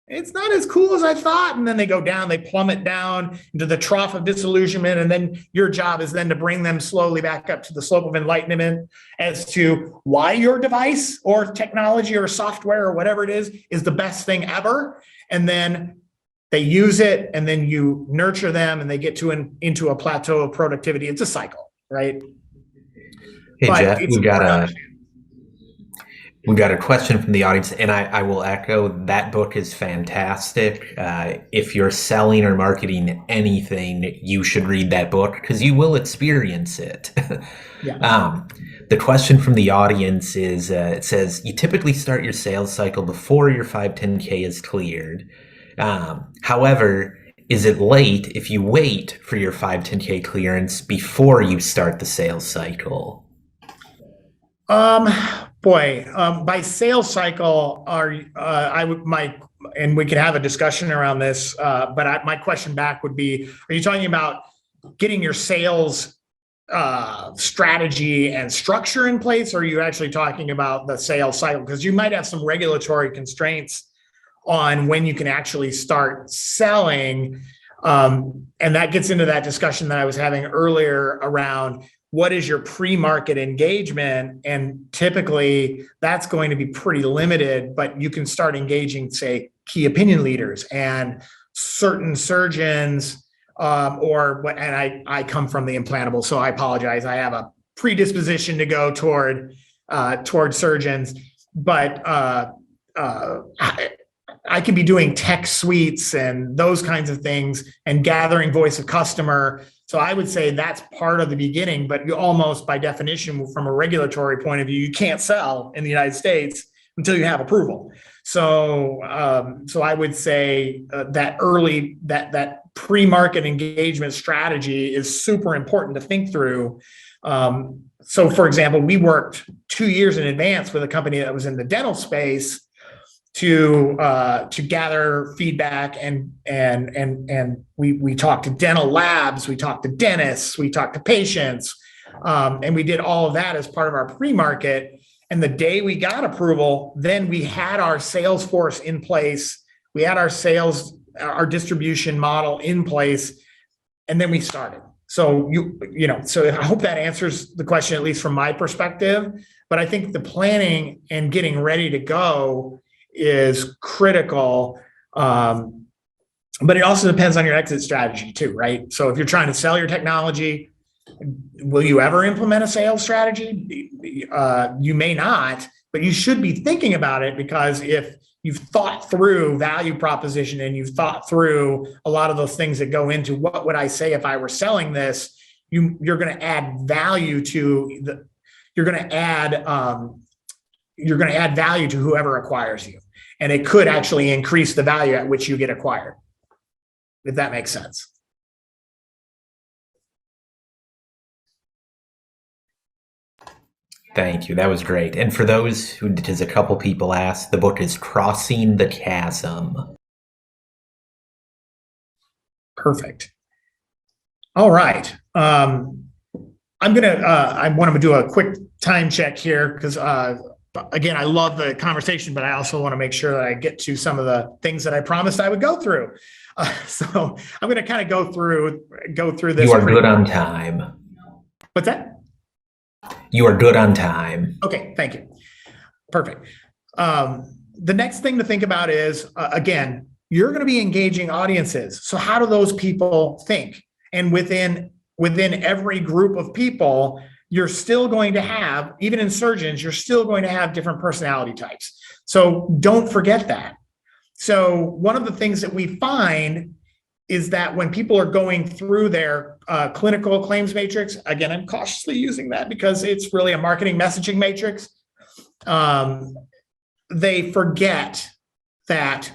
it's not as cool as I thought. And then they go down, they plummet down into the trough of disillusionment. And then your job is then to bring them slowly back up to the slope of enlightenment as to why your device or technology or software or whatever it is the best thing ever. And then they use it, and then you nurture them, and they get into a plateau of productivity. It's a cycle, right? Hey, but Jeff, we've got a question from the audience, and I will echo that book is fantastic. If you're selling or marketing anything, you should read that book because you will experience it. Yeah. The question from the audience is, it says, you typically start your sales cycle before your 510K is cleared. However, Is it late if you wait for your 510K clearance before you start the sales cycle? By sales cycle, and we could have a discussion around this, but my question back would be, are you talking about getting your sales strategy and structure in place, or are you actually talking about the sales cycle? Because you might have some regulatory constraints on when you can actually start selling. And that gets into that discussion that I was having earlier around what is your pre-market engagement? And typically that's going to be pretty limited, but you can start engaging, say, key opinion leaders and certain surgeons, and I come from the implantable, so I apologize. I have a predisposition to go toward surgeons, but I can be doing tech suites and those kinds of things and gathering voice of customer. So I would say that's part of the beginning, but you almost by definition, from a regulatory point of view, you can't sell in the United States until you have approval. So I would say that pre-market engagement strategy is super important to think through. So for example, we worked 2 years in advance with a company that was in the dental space to gather feedback, and we talked to dental labs, we talked to dentists, we talked to patients, and we did all of that as part of our pre-market. And the day we got approval, then we had our sales force in place, we had our distribution model in place, and then we started. So so I hope that answers the question, at least from my perspective. But I think the planning and getting ready to go is critical. But it also depends on your exit strategy too, right? So if you're trying to sell your technology, will you ever implement a sales strategy? You may not, but you should be thinking about it, because if you've thought through value proposition and you've thought through a lot of those things that go into what would I say if I were selling this, you're going to add value to you're going to add value to whoever acquires you. And it could actually increase the value at which you get acquired, if that makes sense. Thank you. That was great. And for those who, as a couple people asked, the book is Crossing the Chasm. Perfect. All right. I want to do a quick time check here, because again, I love the conversation, but I also want to make sure that I get to some of the things that I promised I would go through. So I'm going to kind of go through this. You are good on time. What's that? You are good on time. Okay, thank you. Perfect. The next thing to think about is, again, you're going to be engaging audiences. So how do those people think? And within every group of people, you're still going to have, even in surgeons, you're still going to have different personality types. So don't forget that. So one of the things that we find is that when people are going through their clinical claims matrix, again, I'm cautiously using that because it's really a marketing messaging matrix, they forget that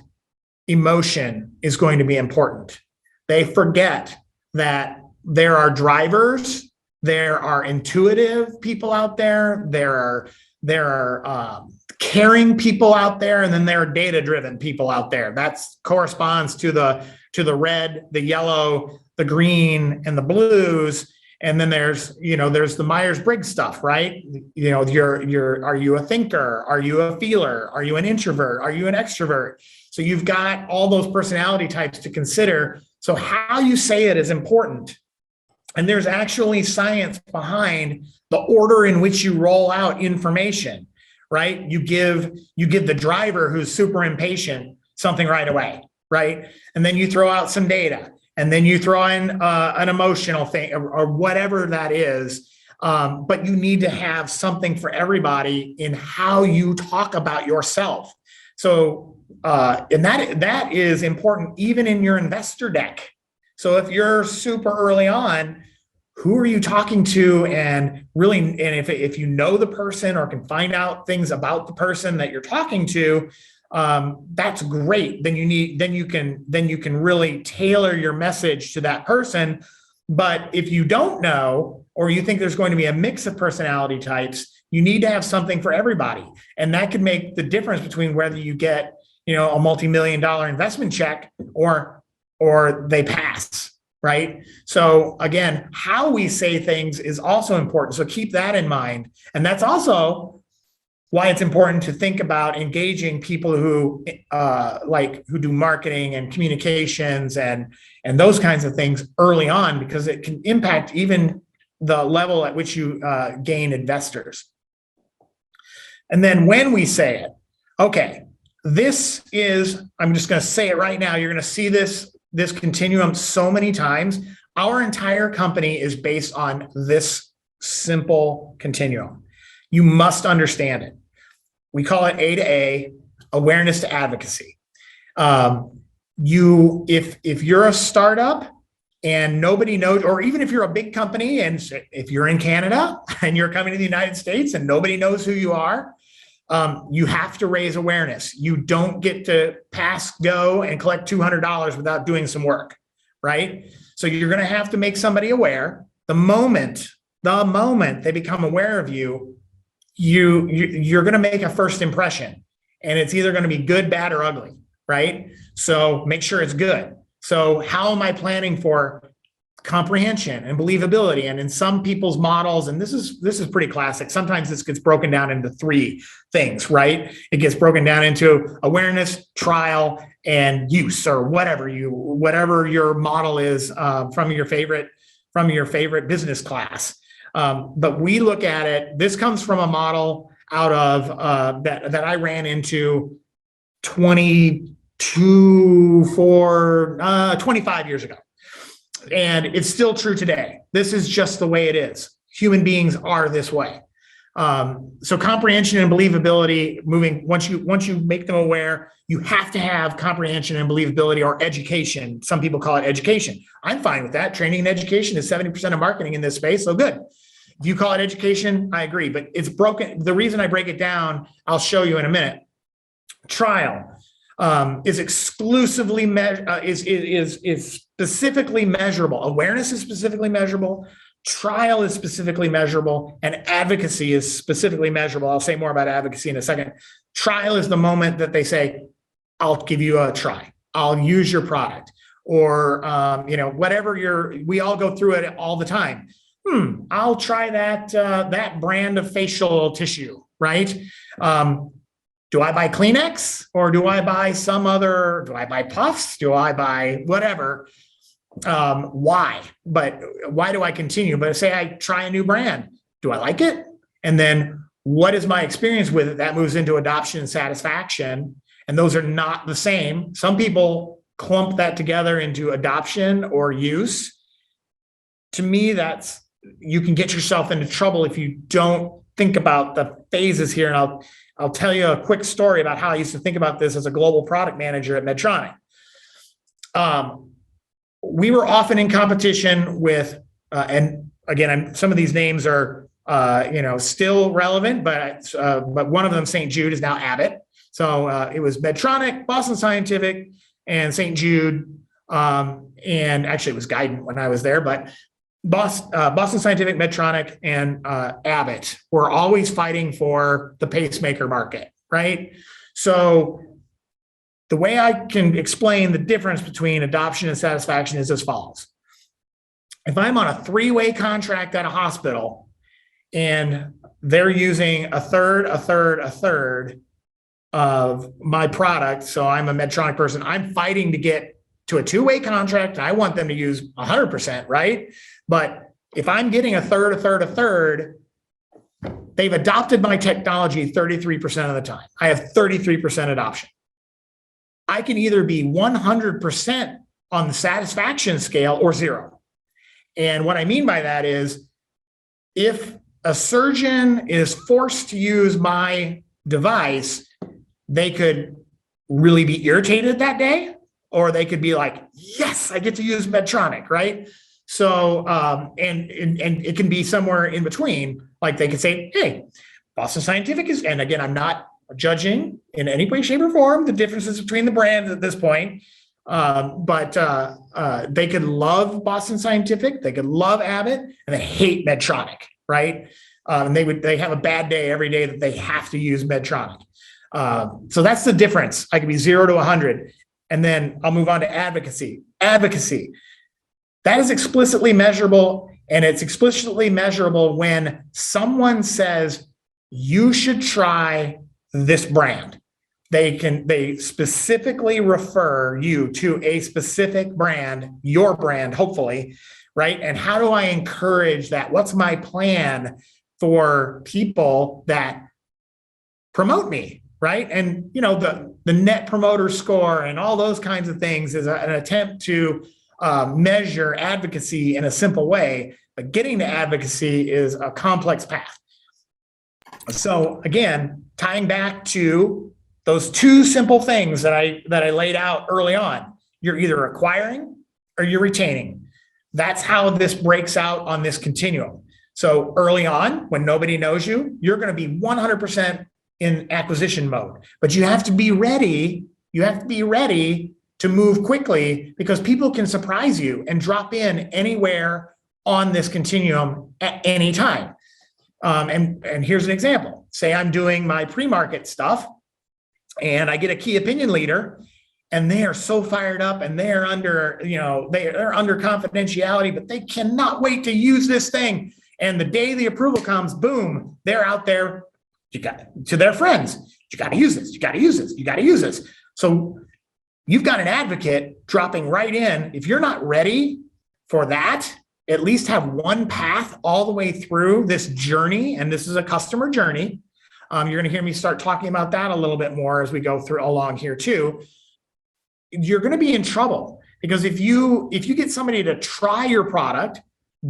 emotion is going to be important. They forget that there are drivers, there are intuitive people out there, there are caring people out there, and then there are data-driven people out there. That corresponds to the red, the yellow, the green, and the blues. And then there's the Myers-Briggs stuff, right? Are you a thinker? Are you a feeler? Are you an introvert? Are you an extrovert? So you've got all those personality types to consider. So how you say it is important. And there's actually science behind the order in which you roll out information, right? You give the driver who's super impatient something right away, right? And then you throw out some data, and then you throw in an emotional thing or whatever that is. But you need to have something for everybody in how you talk about yourself. So, and that is important even in your investor deck. So if you're super early on, who are you talking to? And really, and if you know the person or can find out things about the person that you're talking to, that's great. Then you can really tailor your message to that person. But if you don't know, or you think there's going to be a mix of personality types, you need to have something for everybody. And that could make the difference between whether you get, a multi-million-dollar investment check or they pass, right? So again, how we say things is also important. So keep that in mind. And that's also why it's important to think about engaging people who who do marketing and communications and those kinds of things early on, because it can impact even the level at which you gain investors. And then when we say it, okay, this is, I'm just going to say it right now. You're going to see this continuum so many times. Our entire company is based on this simple continuum. You must understand it. We call it A to A, awareness to advocacy. If you're a startup and nobody knows, or even if you're a big company and if you're in Canada and you're coming to the United States and nobody knows who you are, you have to raise awareness. You don't get to pass go and collect $200 without doing some work, right? So you're going to have to make somebody aware. The moment they become aware of you, you're going to make a first impression, and it's either going to be good, bad, or ugly, right? So make sure it's good. So how am I planning for comprehension and believability? And in some people's models, and this is pretty classic, sometimes this gets broken down into 3 things, right? It gets broken down into awareness, trial, and use, or whatever your model is from your favorite business class. But we look at it, this comes from a model out of that I ran into 25 years ago. And it's still true today. This is just the way it is. Human beings are this way. So comprehension and believability, once you make them aware, you have to have comprehension and believability, or education. Some people call it education. I'm fine with that. Training and education is 70% of marketing in this space. So good. If you call it education, I agree, but it's broken. The reason I break it down, I'll show you in a minute. Trial is exclusively is specifically measurable. Awareness is specifically measurable. Trial is specifically measurable, and advocacy is specifically measurable. I'll say more about advocacy in a second. Trial is the moment that they say, "I'll give you a try. I'll use your product," or whatever we all go through it all the time. I'll try that brand of facial tissue, right? Do I buy Kleenex, or do I buy do I buy Puffs? Do I buy whatever? Why? But why do I continue? But say I try a new brand. Do I like it? And then what is my experience with it? That moves into adoption and satisfaction. And those are not the same. Some people clump that together into adoption or use. To me, you can get yourself into trouble if you don't think about the phases here. And I'll tell you a quick story about how I used to think about this as a global product manager at Medtronic. We were often in competition with, and again, some of these names are, still relevant, but one of them, St. Jude, is now Abbott. So it was Medtronic, Boston Scientific, and St. Jude, and actually it was Guidant when I was there, but Boston Scientific, Medtronic, and Abbott were always fighting for the pacemaker market, right? So the way I can explain the difference between adoption and satisfaction is as follows. If I'm on a 3-way contract at a hospital and they're using a third of my product, so I'm a Medtronic person, I'm fighting to get to a 2-way contract, and I want them to use 100%, right? But if I'm getting a third, they've adopted my technology 33% of the time. I have 33% adoption. I can either be 100% on the satisfaction scale or 0. And what I mean by that is, if a surgeon is forced to use my device, they could really be irritated that day, or they could be like, yes, I get to use Medtronic, right? So, and it can be somewhere in between. Like they could say, hey, Boston Scientific is, and again, I'm not judging in any way, shape, or form the differences between the brands at this point. But they could love Boston Scientific, they could love Abbott, and they hate Medtronic, right? And they have a bad day every day that they have to use Medtronic. So that's the difference. I could be 0 to 100. And then I'll move on to advocacy. Advocacy. That is explicitly measurable, and it's explicitly measurable when someone says, you should try this brand. They specifically refer you to a specific brand, your brand, hopefully, right? And how do I encourage that? What's my plan for people that promote me, right? And the net promoter score and all those kinds of things is an attempt to measure advocacy in a simple way, but getting to advocacy is a complex path. So again, tying back to those two simple things that I laid out early on, you're either acquiring or you're retaining. That's how this breaks out on this continuum. So early on, when nobody knows you, you're going to be 100% in acquisition mode, but you have to be ready. You have to be ready to move quickly, because people can surprise you and drop in anywhere on this continuum at any time. And here's an example. Say I'm doing my pre-market stuff and I get a key opinion leader and they are so fired up and they're under, they're under confidentiality, but they cannot wait to use this thing. And the day the approval comes, boom, they're out there to their friends. You got to use this. You got to use this. You got to use this. So you've got an advocate dropping right in. If you're not ready for that, at least have one path all the way through this journey. And this is a customer journey. You're going to hear me start talking about that a little bit more as we go through along here too. You're going to be in trouble, because if you get somebody to try your product,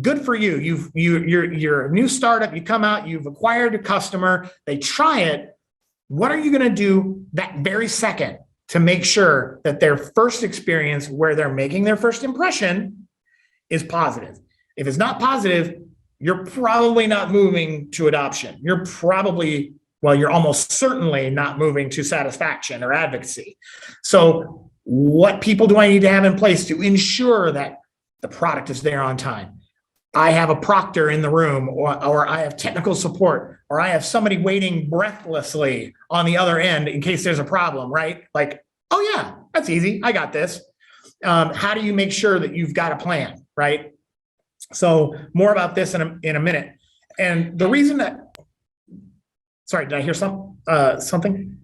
good for you. You're a new startup. You come out, you've acquired a customer, they try it. What are you going to do that very second to make sure that their first experience, where they're making their first impression, is positive? If it's not positive, you're probably not moving to adoption. You're almost certainly not moving to satisfaction or advocacy. So what people do I need to have in place to ensure that the product is there on time? I have a proctor in the room, or I have technical support, or I have somebody waiting breathlessly on the other end in case there's a problem, right? Like, oh yeah, that's easy. I got this. How do you make sure that you've got a plan, right? So more about this in a minute. And the reason that, sorry, did I hear something?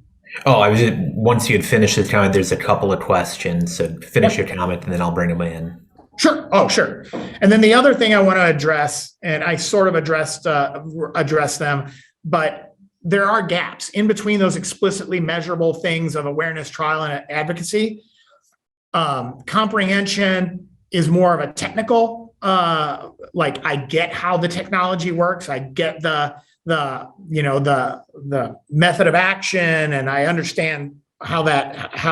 Oh, once you had finished the comment, there's a couple of questions. So finish your comment and then I'll bring them in. Sure. Oh, sure. And then the other thing I want to address, and I sort of address them, but there are gaps in between those explicitly measurable things of awareness, trial, and advocacy. Comprehension is more of a technical, like I get how the technology works. I get the method of action, and I understand how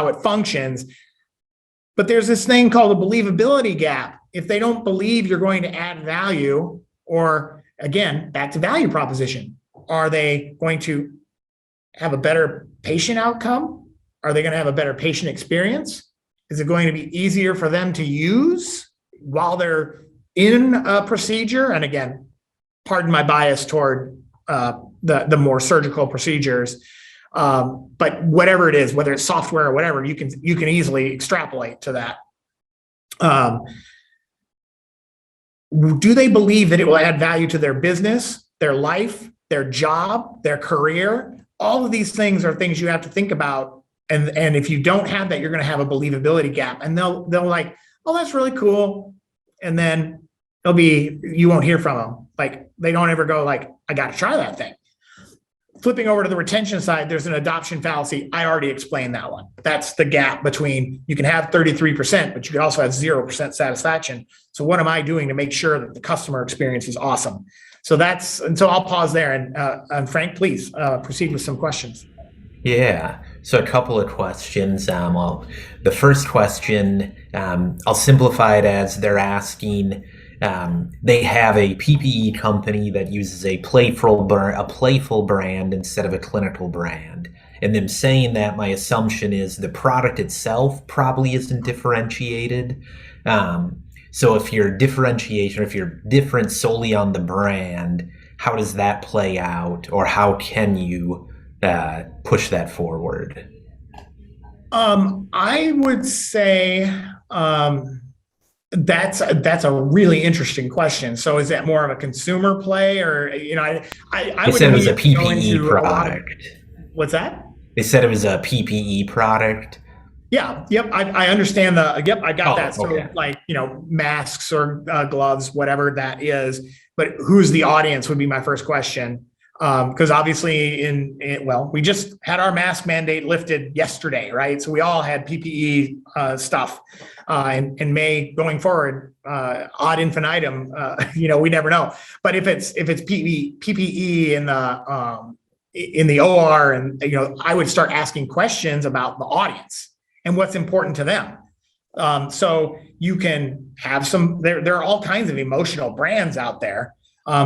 it functions. But there's this thing called a believability gap. If they don't believe you're going to add value, or again, back to value proposition, are they going to have a better patient outcome? Are they going to have a better patient experience? Is it going to be easier for them to use while they're in a procedure? And again, pardon my bias toward the more surgical procedures. But whatever it is, whether it's software or whatever, you can easily extrapolate to that. Do they believe that it will add value to their business, their life, their job, their career? All of these things are things you have to think about. And if you don't have that, you're going to have a believability gap. And they'll like, oh, that's really cool. And then you won't hear from them. Like, they don't ever go like, I got to try that thing. Flipping over to the retention side, there's an adoption fallacy. I already explained that one. That's the gap between, you can have 33%, but you can also have 0% satisfaction. So what am I doing to make sure that the customer experience is awesome? So I'll pause there. And Frank, please proceed with some questions. Yeah. So a couple of questions. The first question, I'll simplify it as they're asking, they have a PPE company that uses a playful brand instead of a clinical brand. And them saying that, my assumption is the product itself probably isn't differentiated. So if you're differentiation, if you're different solely on the brand, how does that play out, or how can you push that forward? I would say that's a really interesting question. So is that more of a consumer play, or I They would said it was a immediately go PPE into a lot of product. what's that? They said it was a PPE product. Yeah, yep. I understand yep, I got Oh, that. okay. So like, masks or gloves, whatever that is. But who's the audience would be my first question. Because obviously well, we just had our mask mandate lifted yesterday, right? So we all had PPE stuff. And may going forward, ad infinitum, we never know. But if it's PPE in the OR, and I would start asking questions about the audience and what's important to them. So you can have there are all kinds of emotional brands out there.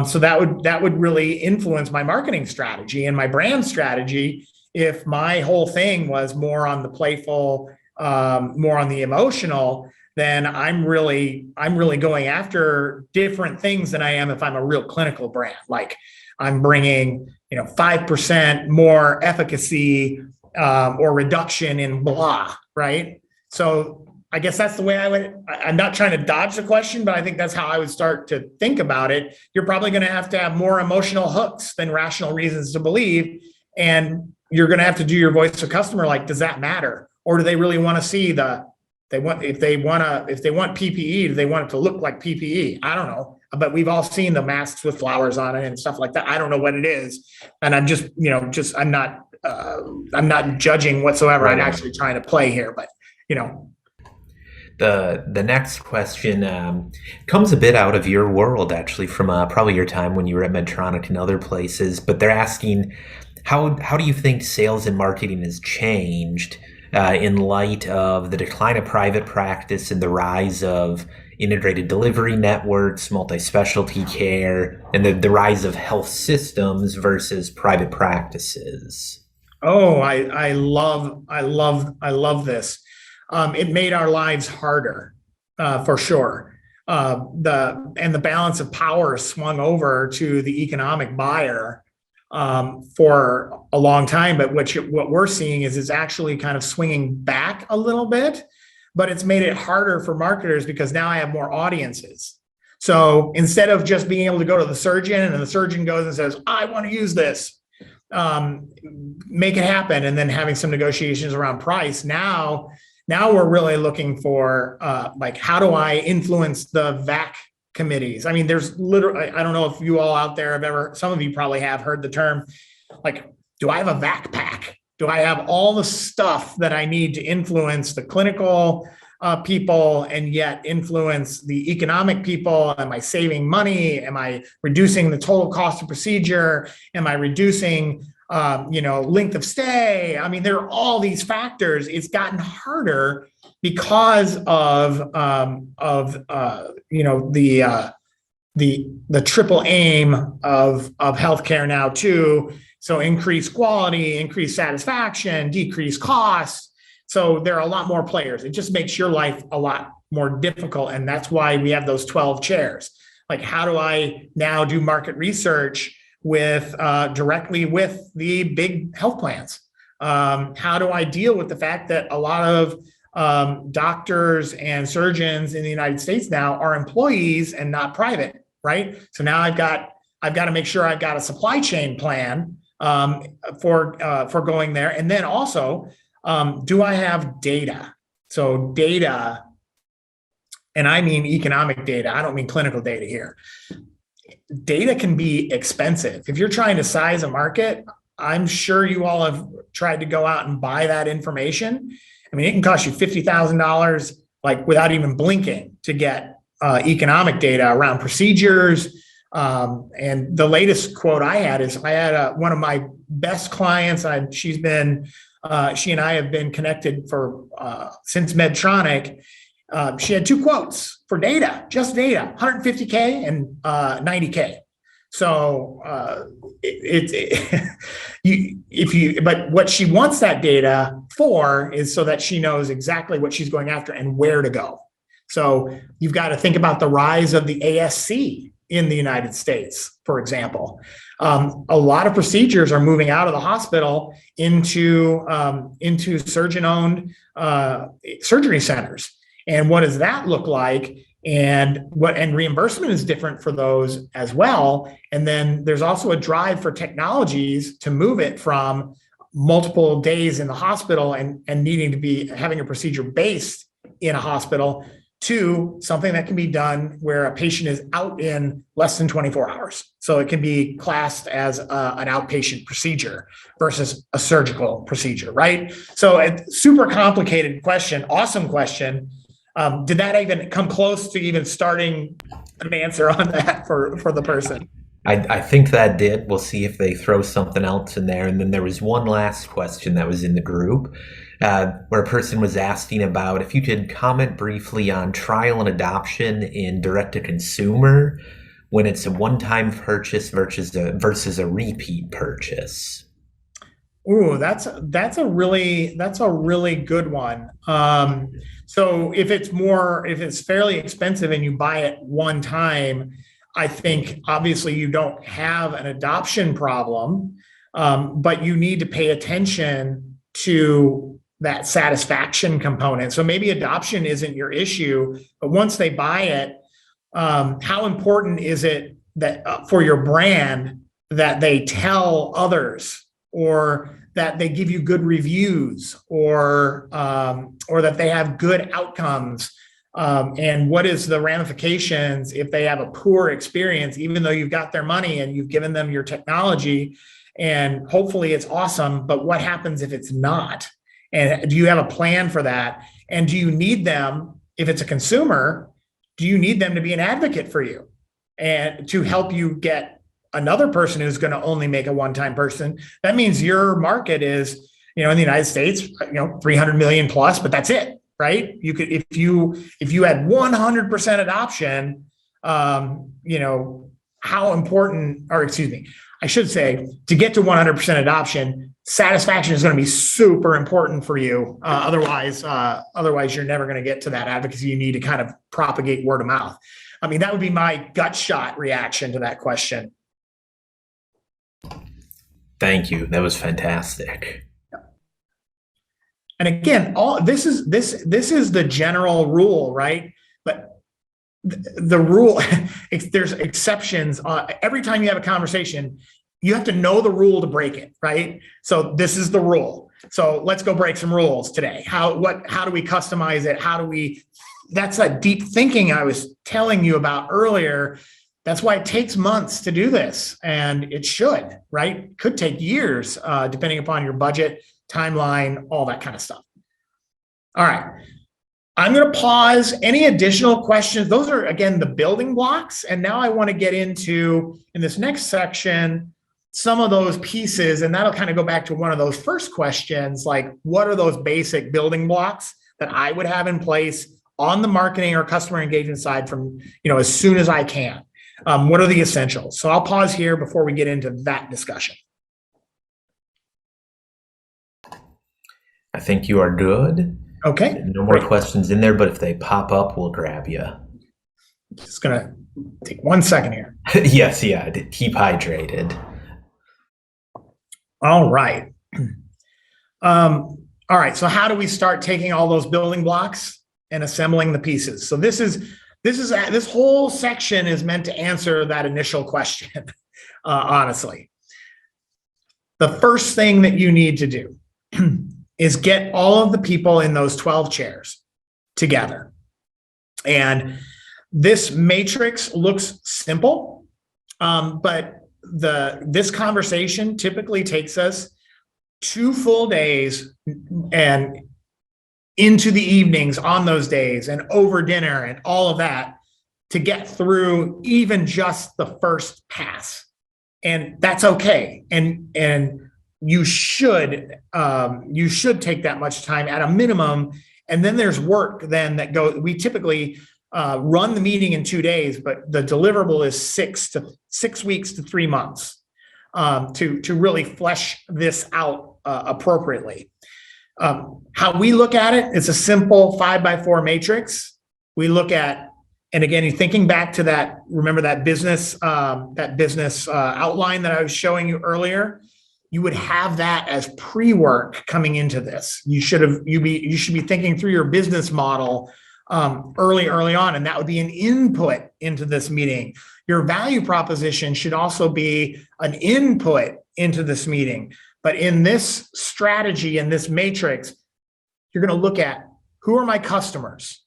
So that would really influence my marketing strategy and my brand strategy. If my whole thing was more on the playful, more on the emotional, then I'm really going after different things than I am if I'm a real clinical brand. Like I'm bringing 5% more efficacy or reduction in blah, right? So I guess that's the way I'm not trying to dodge the question, but I think that's how I would start to think about it. You're probably going to have more emotional hooks than rational reasons to believe. And you're going to have to do your voice of customer. Like, does that matter? Or do they really want to see if they want PPE, do they want it to look like PPE? I don't know. But we've all seen the masks with flowers on it and stuff like that. I don't know what it is. And I'm just, I'm not judging whatsoever. Right. I'm actually trying to play here, but The next question comes a bit out of your world, actually, from probably your time when you were at Medtronic and other places. But they're asking, how do you think sales and marketing has changed in light of the decline of private practice and the rise of integrated delivery networks, multi-specialty care, and the rise of health systems versus private practices? Oh, I love this. It made our lives harder, for sure. The balance of power swung over to the economic buyer for a long time. But what we're seeing is it's actually kind of swinging back a little bit, but it's made it harder for marketers because now I have more audiences. So instead of just being able to go to the surgeon and the surgeon goes and says, I want to use this, make it happen, and then having some negotiations around price. Now we're really looking for how do I influence the VAC committees? I mean, there's literally, I don't know if you all out there have ever, some of you probably have heard the term, like, do I have a VAC pack? Do I have all the stuff that I need to influence the clinical people and yet influence the economic people? Am I saving money? Am I reducing the total cost of procedure? Am I reducing length of stay? I mean, there are all these factors. It's gotten harder because of the triple aim of healthcare now too. So increase quality, increase satisfaction, decrease costs. So there are a lot more players. It just makes your life a lot more difficult. And that's why we have those 12 chairs. Like, how do I now do market research directly with the big health plans? How do I deal with the fact that a lot of doctors and surgeons in the United States now are employees and not private, right? So now I've got to make sure I've got a supply chain plan for going there. And then also, do I have data? So data, and I mean economic data. I don't mean clinical data here. Data can be expensive. If you're trying to size a market, I'm sure you all have tried to go out and buy that information. I mean, it can cost you $50,000, like without even blinking, to get economic data around procedures. And the latest quote I had is I had one of my best clients. She and I have been connected for since Medtronic. She had two quotes for data, just data, 150K and 90K. So but what she wants that data for is so that she knows exactly what she's going after and where to go. So you've got to think about the rise of the ASC in the United States, for example. A lot of procedures are moving out of the hospital into surgeon-owned surgery centers. And what does that look like? And reimbursement is different for those as well. And then there's also a drive for technologies to move it from multiple days in the hospital and needing to be having a procedure based in a hospital to something that can be done where a patient is out in less than 24 hours. So it can be classed as an outpatient procedure versus a surgical procedure, right? So a super complicated question, awesome question. Did that even come close to even starting an answer on that for the person? I think that did. We'll see if they throw something else in there. And then there was one last question that was in the group where a person was asking about if you could comment briefly on trial and adoption in direct-to-consumer when it's a one-time purchase versus a repeat purchase. Ooh, that's a really good one. So if it's fairly expensive and you buy it one time, I think obviously you don't have an adoption problem, but you need to pay attention to that satisfaction component. So maybe adoption isn't your issue, but once they buy it, how important is it that for your brand that they tell others, or that they give you good reviews, or that they have good outcomes? And what is the ramifications if they have a poor experience, even though you've got their money and you've given them your technology and hopefully it's awesome, but what happens if it's not? And do you have a plan for that? And do you need them, if it's a consumer, do you need them to be an advocate for you and to help you get another person who's going to only make a one-time person? That means your market is, in the United States, 300 million plus, but that's it, right? You could, if you had 100% adoption, how important, or excuse me, I should say, to get to 100% adoption, satisfaction is going to be super important for you. Otherwise, you're never going to get to that advocacy. You need to kind of propagate word of mouth. I mean, that would be my gut shot reaction to that question. Thank you. That was fantastic. And again, this is the general rule, right? But the rule, there's exceptions. Every time you have a conversation, you have to know the rule to break it, right? So this is the rule. So let's go break some rules today. How do we customize it? That's that deep thinking I was telling you about earlier. That's why it takes months to do this, and it should, right? It could take years, depending upon your budget, timeline, all that kind of stuff. All right. I'm going to pause. Any additional questions? Those are, again, the building blocks. And now I want to get into, in this next section, some of those pieces, and that'll kind of go back to one of those first questions, like what are those basic building blocks that I would have in place on the marketing or customer engagement side from, as soon as I can. What are the essentials? So I'll pause here before we get into that discussion. I think you are good. Okay. No more questions in there, but if they pop up, we'll grab you. Just going to take 1 second here. Yes, yeah. Keep hydrated. All right. All right. So how do we start taking all those building blocks and assembling the pieces? So this whole section is meant to answer that initial question, honestly. The first thing that you need to do is get all of the people in those 12 chairs together. And this matrix looks simple, but this conversation typically takes us 2 full days and into the evenings on those days and over dinner and all of that to get through even just the first pass. And that's okay. And you should take that much time at a minimum. And then there's work then that goes, we typically run the meeting in 2 days, but the deliverable is 6 weeks to 3 months to really flesh this out appropriately. How we look at it, it's a simple 5x4 matrix. We look at, and again, you're thinking back to that, remember that business outline that I was showing you earlier. You would have that as pre-work coming into this. You should be thinking through your business model early on, and that would be an input into this meeting. Your value proposition should also be an input into this meeting. But in this strategy, in this matrix, you're going to look at who are my customers,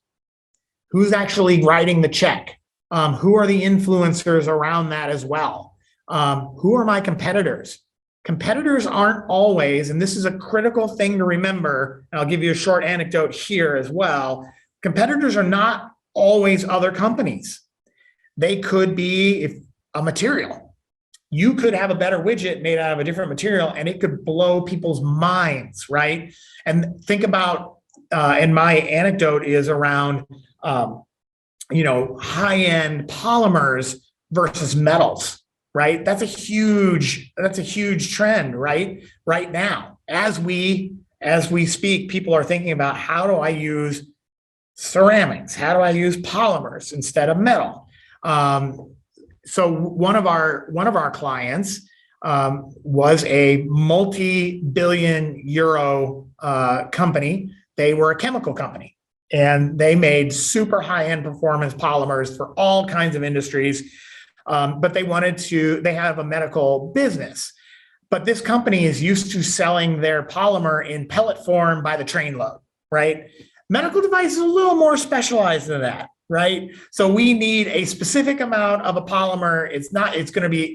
who's actually writing the check, who are the influencers around that as well, who are my competitors. Competitors aren't always, and this is a critical thing to remember, and I'll give you a short anecdote here as well. Competitors are not always other companies. They could be a material. You could have a better widget made out of a different material and it could blow people's minds, right? And think about, and my anecdote is around, high-end polymers versus metals, right? That's a huge trend, right? Right now, as we speak, people are thinking about, how do I use ceramics? How do I use polymers instead of metal? So one of our clients was a multi-billion euro company. They were a chemical company, and they made super high-end performance polymers for all kinds of industries. But they have a medical business. But this company is used to selling their polymer in pellet form by the trainload, right? Medical device is a little more specialized than that, right? So we need a specific amount of a polymer.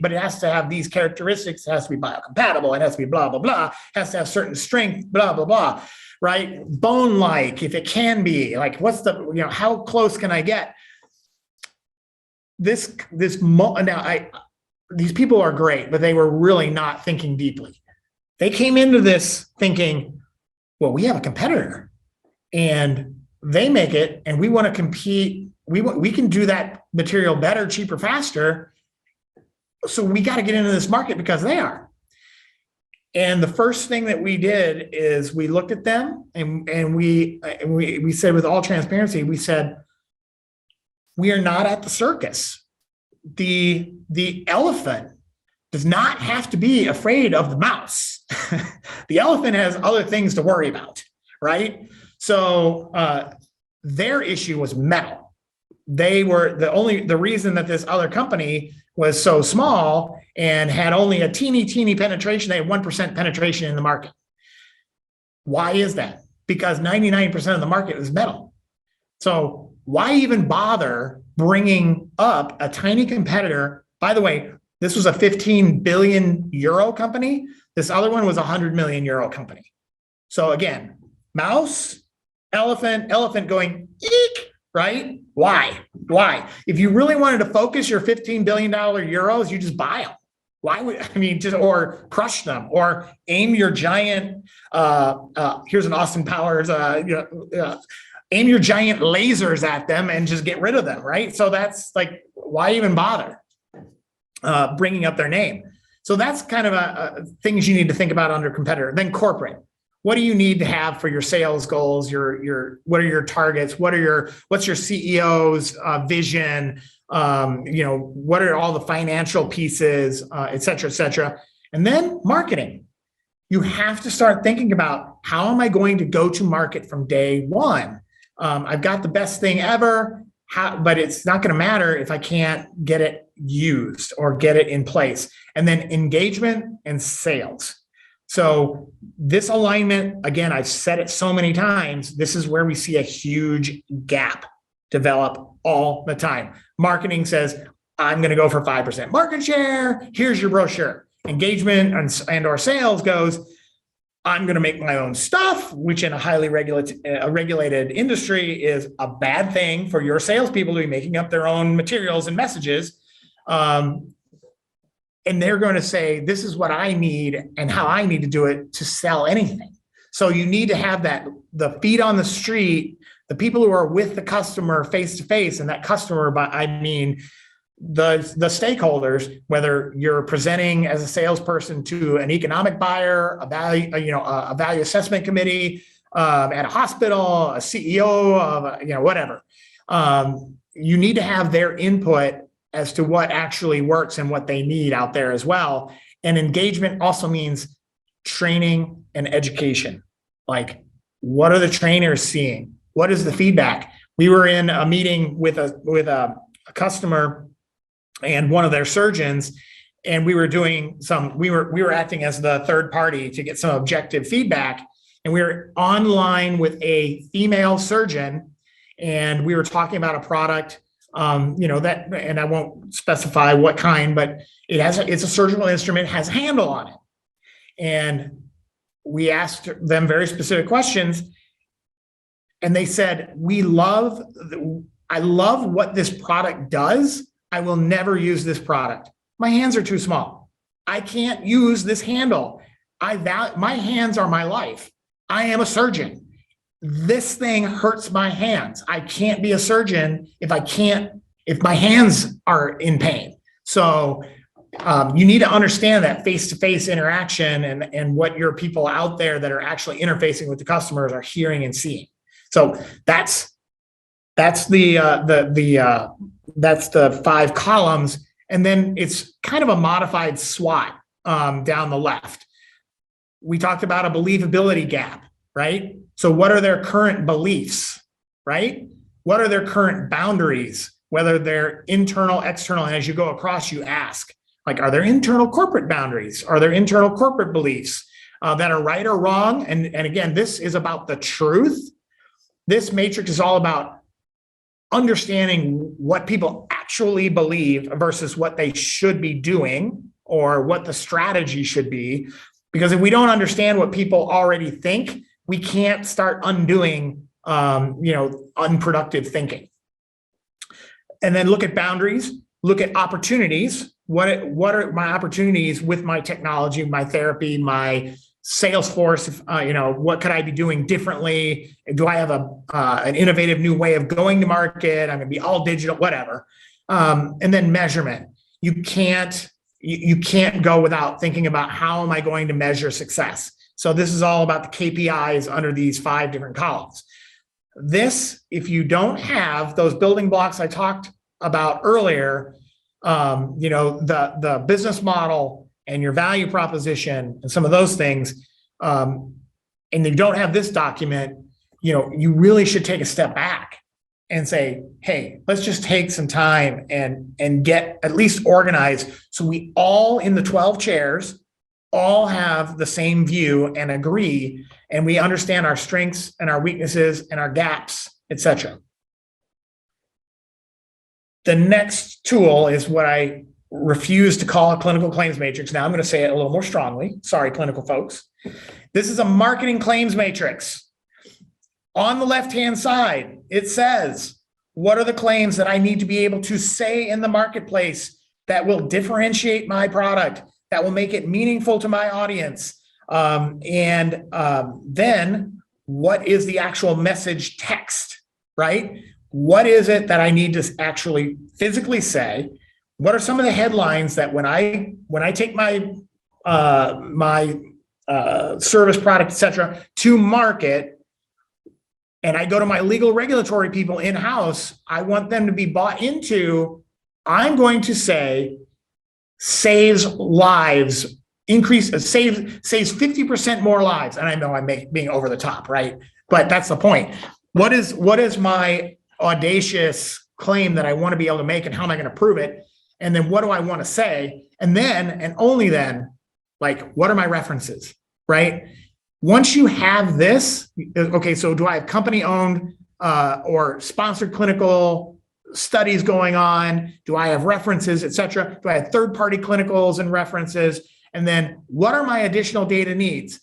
But it has to have these characteristics. It has to be biocompatible. It has to be blah, blah, blah. It has to have certain strength, blah, blah, blah, right? Bone-like, if it can be, like how close can I get? These people are great, but they were really not thinking deeply. They came into this thinking, well, we have a competitor and they make it and we want to compete. We can do that material better, cheaper, faster. So we got to get into this market because they are. And the first thing that we did is we looked at them and we said, with all transparency, we said, we are not at the circus. The elephant does not have to be afraid of the mouse. The elephant has other things to worry about, right? So their issue was metal. They were the reason that this other company was so small and had only a teeny penetration. They had 1% penetration in the market. Why is that? Because 99% of the market is metal. So why even bother bringing up a tiny competitor? By the way, this was a 15 billion euro company. This other one was a 100 million euro company. So again, mouse, elephant going, eek, right? Why? If you really wanted to focus your $15 billion euros, you just buy them. Why would, or crush them, or aim your giant, here's an Austin Powers, aim your giant lasers at them and just get rid of them, right? So that's like, why even bother bringing up their name? So that's kind of things you need to think about under competitor. Then corporate. What do you need to have for your sales goals? What are your targets? What's your CEO's vision? What are all the financial pieces, et cetera, and then marketing. You have to start thinking about, how am I going to go to market from day one? I've got the best thing ever, but it's not going to matter if I can't get it used or get it in place. And then engagement and sales. So this alignment, again, I've said it so many times, this is where we see a huge gap develop all the time. Marketing says, I'm going to go for 5% market share. Here's your brochure. Engagement and or sales goes, I'm going to make my own stuff, which in a highly regulated industry is a bad thing for your salespeople to be making up their own materials and messages. And they're going to say, this is what I need and how I need to do it to sell anything. So you need to have the feet on the street, the people who are with the customer face to face, and that customer, I mean the stakeholders, whether you're presenting as a salesperson to an economic buyer, a value assessment committee, at a hospital, a CEO of whatever. You need to have their input as to what actually works and what they need out there as well. And engagement also means training and education. Like, what are the trainers seeing? What is the feedback? We were in a meeting with a customer and one of their surgeons, and we were acting as the third party to get some objective feedback. And we were online with a female surgeon, and we were talking about a product, and I won't specify what kind, but it's a surgical instrument, has a handle on it. And we asked them very specific questions, and they said, I love what this product does. I will never use this product. My hands are too small. I can't use this handle. My hands are my life. I am a surgeon. This thing hurts my hands. I can't be a surgeon if my hands are in pain. So you need to understand that face-to-face interaction and what your people out there that are actually interfacing with the customers are hearing and seeing. So that's the 5 columns, and then it's kind of a modified SWOT down the left. We talked about a believability gap, right? So what are their current beliefs, right? What are their current boundaries, whether they're internal, external, and as you go across, you ask, like, are there internal corporate boundaries? Are there internal corporate beliefs that are right or wrong? And again, this is about the truth. This matrix is all about understanding what people actually believe versus what they should be doing or what the strategy should be. Because if we don't understand what people already think, we can't start undoing, unproductive thinking. And then look at boundaries, look at opportunities. What are my opportunities with my technology, my therapy, my sales force? What could I be doing differently? Do I have an innovative new way of going to market? I'm going to be all digital, whatever. And then measurement. You can't go without thinking about, how am I going to measure success? So this is all about the KPIs under these 5 different columns. This, if you don't have those building blocks I talked about earlier, the business model and your value proposition and some of those things, and you don't have this document, you really should take a step back and say, hey, let's just take some time and get at least organized, so we all in the 12 chairs all have the same view and agree, and we understand our strengths and our weaknesses and our gaps, etc. The next tool is what I refuse to call a clinical claims matrix. Now I'm going to say it a little more strongly. Sorry, clinical folks. This is a marketing claims matrix. On the left-hand side, it says, what are the claims that I need to be able to say in the marketplace that will differentiate my product, that will make it meaningful to my audience? Then what is the actual message text, right? What is it that I need to actually physically say? What are some of the headlines that when I take my service, product, etc., to market, and I go to my legal regulatory people in-house, I want them to be bought into, I'm going to say, saves lives, saves 50% more lives. And I know I'm being over the top, right? But that's the point. What is my audacious claim that I want to be able to make, and how am I going to prove it? And then what do I want to say? And then, and only then, like, what are my references, right? Once you have this, okay, so do I have company-owned or sponsored clinical studies going on? Do I have references, et cetera? Do I have third-party clinicals and references? And then what are my additional data needs?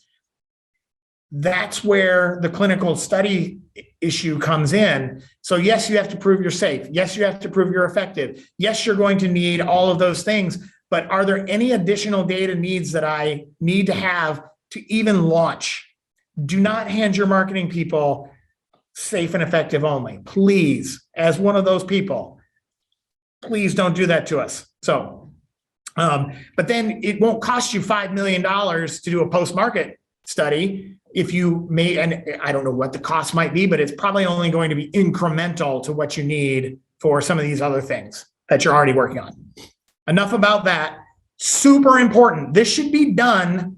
That's where the clinical study issue comes in. So yes, you have to prove you're safe. Yes, you have to prove you're effective. Yes, you're going to need all of those things, but are there any additional data needs that I need to have to even launch? do not hand your marketing people safe and effective only. Please, as one of those people, please don't do that to us. So, but then it won't cost you $5 million to do a post-market study if you may, and I don't know what the cost might be, but it's probably only going to be incremental to what you need for some of these other things that you're already working on. Enough about that. Super important. This should be done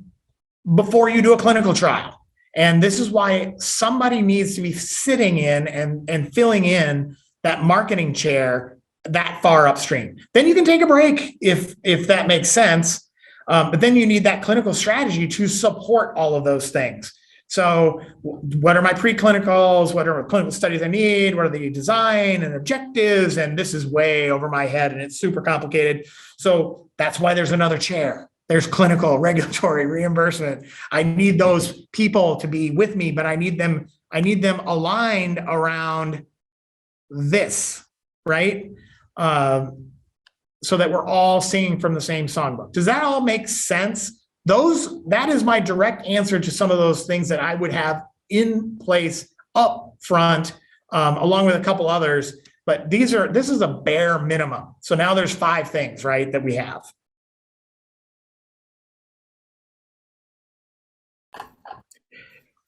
before you do a clinical trial. And this is why somebody needs to be sitting in and filling in that marketing chair that far upstream. Then you can take a break if that makes sense. But then you need that clinical strategy to support all of those things. So what are my preclinicals? What are clinical studies I need? What are the design and objectives? And this is way over my head and it's super complicated. So that's why there's another chair. There's clinical, regulatory, reimbursement. I need those people to be with me, but I need them aligned around this, right? So that we're all singing from the same songbook. Does that all make sense? That is my direct answer to some of those things that I would have in place up front, along with a couple others. But this is a bare minimum. So now there's 5 things, right, that we have.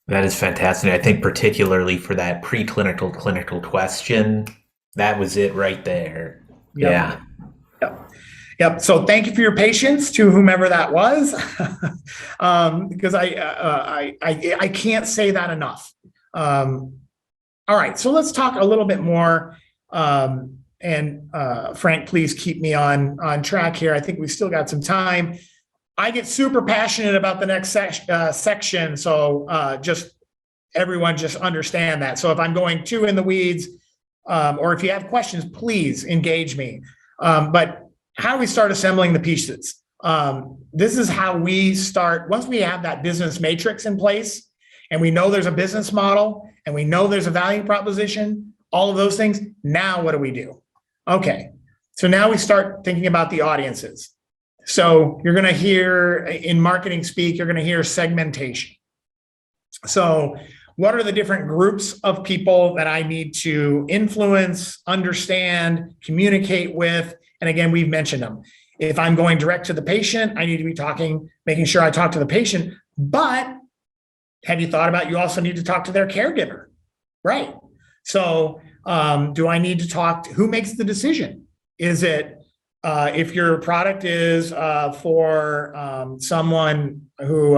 That is fantastic. I think particularly for that preclinical clinical question, that was it right there. Yep. Yeah. Yep. So thank you for your patience to whomever that was, because I can't say that enough. All right. So let's talk a little bit more. And Frank, please keep me on track here. I think we've still got some time. I get super passionate about the next section. So just everyone just understand that. So if I'm going too in the weeds, or if you have questions, please engage me. But how do we start assembling the pieces? This is how we start. Once we have that business matrix in place and we know there's a business model and we know there's a value proposition, all of those things, now what do we do? Okay, so now we start thinking about the audiences. So you're gonna hear in marketing speak, you're gonna hear segmentation. So what are the different groups of people that I need to influence, understand, communicate with? And again, we've mentioned them. If I'm going direct to the patient, I need to be making sure I talk to the patient. But have you thought about, you also need to talk to their caregiver, right? So do I need to talk to, who makes the decision? Is it, if your product is for someone who,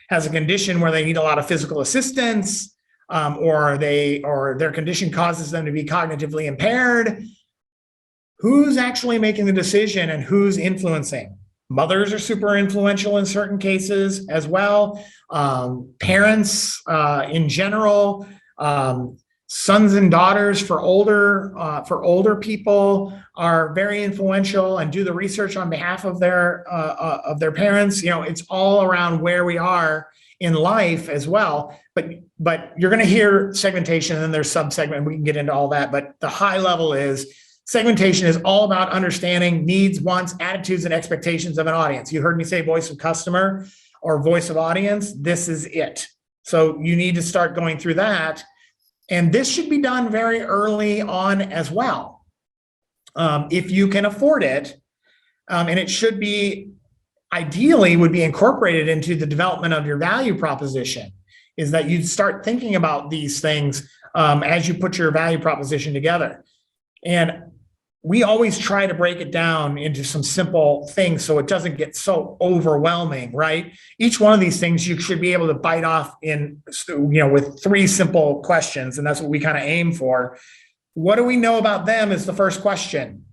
has a condition where they need a lot of physical assistance, or their condition causes them to be cognitively impaired, who's actually making the decision and who's influencing? Mothers are super influential in certain cases as well. Parents in general, sons and daughters for older people are very influential and do the research on behalf of their parents. It's all around where we are in life as well. But you're going to hear segmentation, and then there's sub-segment. We can get into all that, but the high level is segmentation is all about understanding needs, wants, attitudes, and expectations of an audience. You heard me say voice of customer or voice of audience. This is it. So you need to start going through that. And this should be done very early on as well, if you can afford it. And it should be, ideally, would be incorporated into the development of your value proposition, is that you start thinking about these things as you put your value proposition together. And we always try to break it down into some simple things so it doesn't get so overwhelming, right? Each one of these things you should be able to bite off in, with 3 simple questions, and that's what we kind of aim for. What do we know about them is the first question.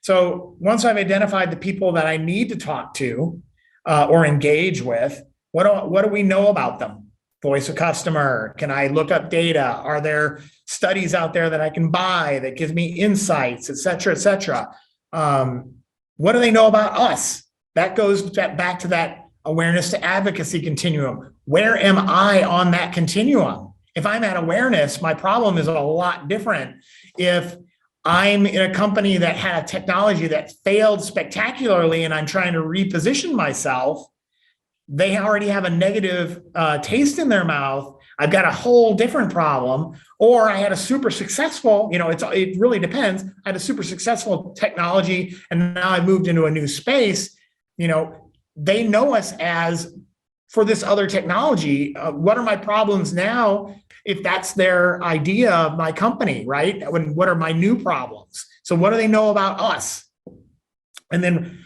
So once I've identified the people that I need to talk to or engage with, what do we know about them? Voice of customer. Can I look up data? Are there studies out there that I can buy that gives me insights, et cetera, et cetera? What do they know about us? That goes back to that awareness to advocacy continuum. Where am I on that continuum? If I'm at awareness, my problem is a lot different. If I'm in a company that had a technology that failed spectacularly and I'm trying to reposition myself, they already have a negative taste in their mouth. I've got a whole different problem. Or I had a super successful, it really depends. I had a super successful technology, and now I moved into a new space. They know us as for this other technology. What are my problems now? If that's their idea of my company, right? What are my new problems? So what do they know about us? And then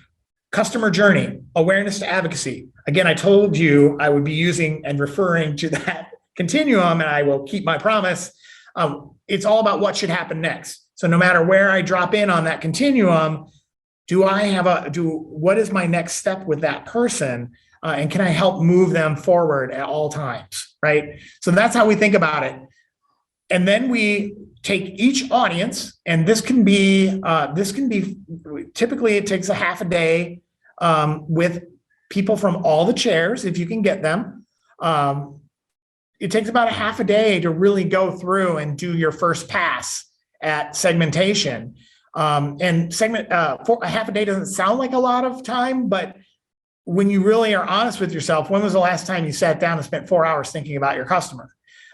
customer journey, awareness to advocacy. Again, I told you I would be using and referring to that continuum, and I will keep my promise. It's all about what should happen next. So no matter where I drop in on that continuum, what is my next step with that person? And can I help move them forward at all times, right? So that's how we think about it. And then we take each audience, and this can be typically it takes a half a day with people from all the chairs, if you can get them. It takes about a half a day to really go through and do your first pass at segmentation. And for a half a day doesn't sound like a lot of time, but when you really are honest with yourself, when was the last time you sat down and spent 4 hours thinking about your customer?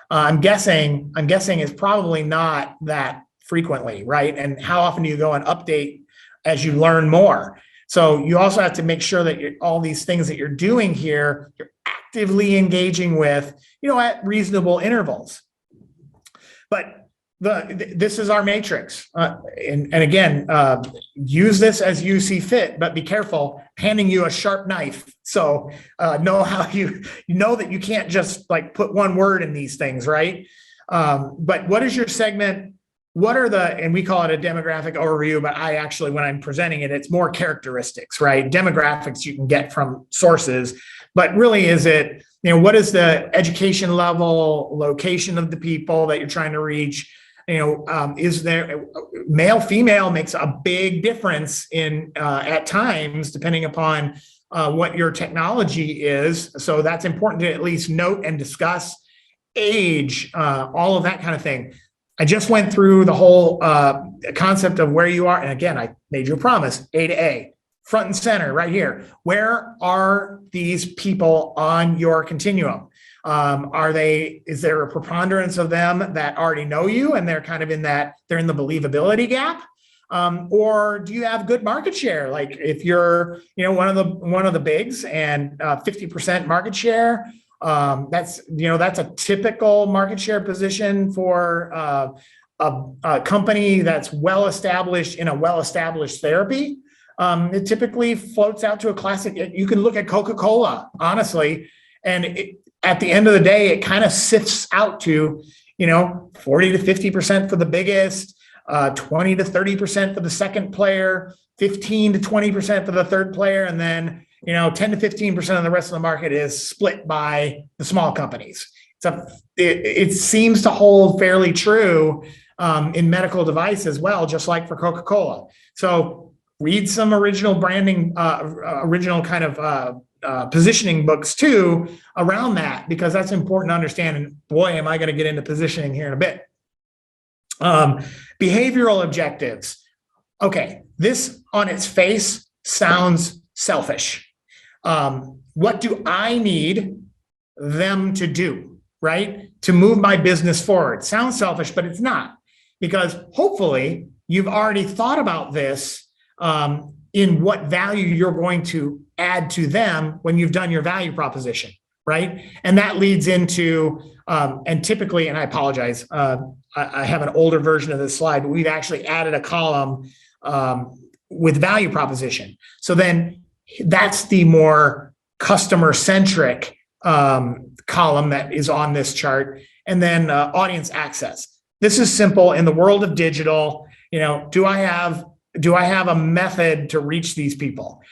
I'm guessing it's probably not that frequently, right? And how often do you go and update as you learn more? So you also have to make sure that all these things that you're doing here, you're actively engaging with, at reasonable intervals. But this is our matrix. And again, use this as you see fit, but be careful, handing you a sharp knife. So know how you know that you can't just like put one word in these things, right? But what is your segment? What are and we call it a demographic overview, but I actually, when I'm presenting it, it's more characteristics, right? Demographics you can get from sources, but really is it, what is the education level, location of the people that you're trying to reach? Is there male, female makes a big difference in at times, depending upon what your technology is. So that's important to at least note and discuss. Age, all of that kind of thing. I just went through the whole concept of where you are. And again, I made you a promise, A to A, front and center right here. Where are these people on your continuum? Is there a preponderance of them that already know you and they're kind of they're in the believability gap? Or do you have good market share? Like if you're, one of the bigs and 50% market share, that's a typical market share position for a company that's well-established in a well-established therapy. It typically floats out to a classic. You can look at Coca-Cola, honestly, and at the end of the day, it kind of sifts out to, 40 to 50% for the biggest, 20 to 30% for the second player, 15 to 20% for the third player, and then 10 to 15% of the rest of the market is split by the small companies. It seems to hold fairly true in medical device as well, just like for Coca-Cola. So read some original branding, original kind of positioning books too around that, because that's important to understand. And boy, am I going to get into positioning here in a bit. Behavioral objectives. Okay, this on its face sounds selfish. What do I need them to do, right? To move my business forward. Sounds selfish, but it's not, because hopefully you've already thought about this in what value you're going to add to them when you've done your value proposition, right? And that leads into, and typically, and I apologize, I have an older version of this slide, but we've actually added a column with value proposition. So then that's the more customer-centric column that is on this chart. And then audience access. This is simple. In the world of digital, do I have a method to reach these people?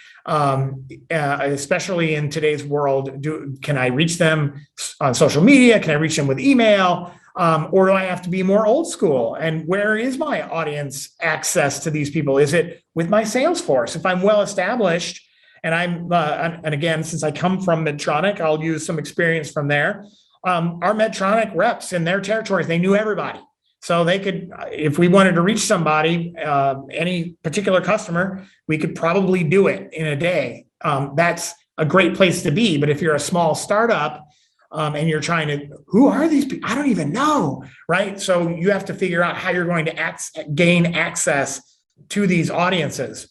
Especially in today's world, can I reach them on social media? Can I reach them with email? Or do I have to be more old school? And where is my audience access to these people? Is it with my sales force? If I'm well established, and and again, since I come from Medtronic, I'll use some experience from there. Our Medtronic reps in their territories, they knew everybody. So they could, if we wanted to reach somebody, any particular customer, we could probably do it in a day. That's a great place to be. But if you're a small startup and you're trying to, who are these people? I don't even know, right? So you have to figure out how you're going to gain access to these audiences.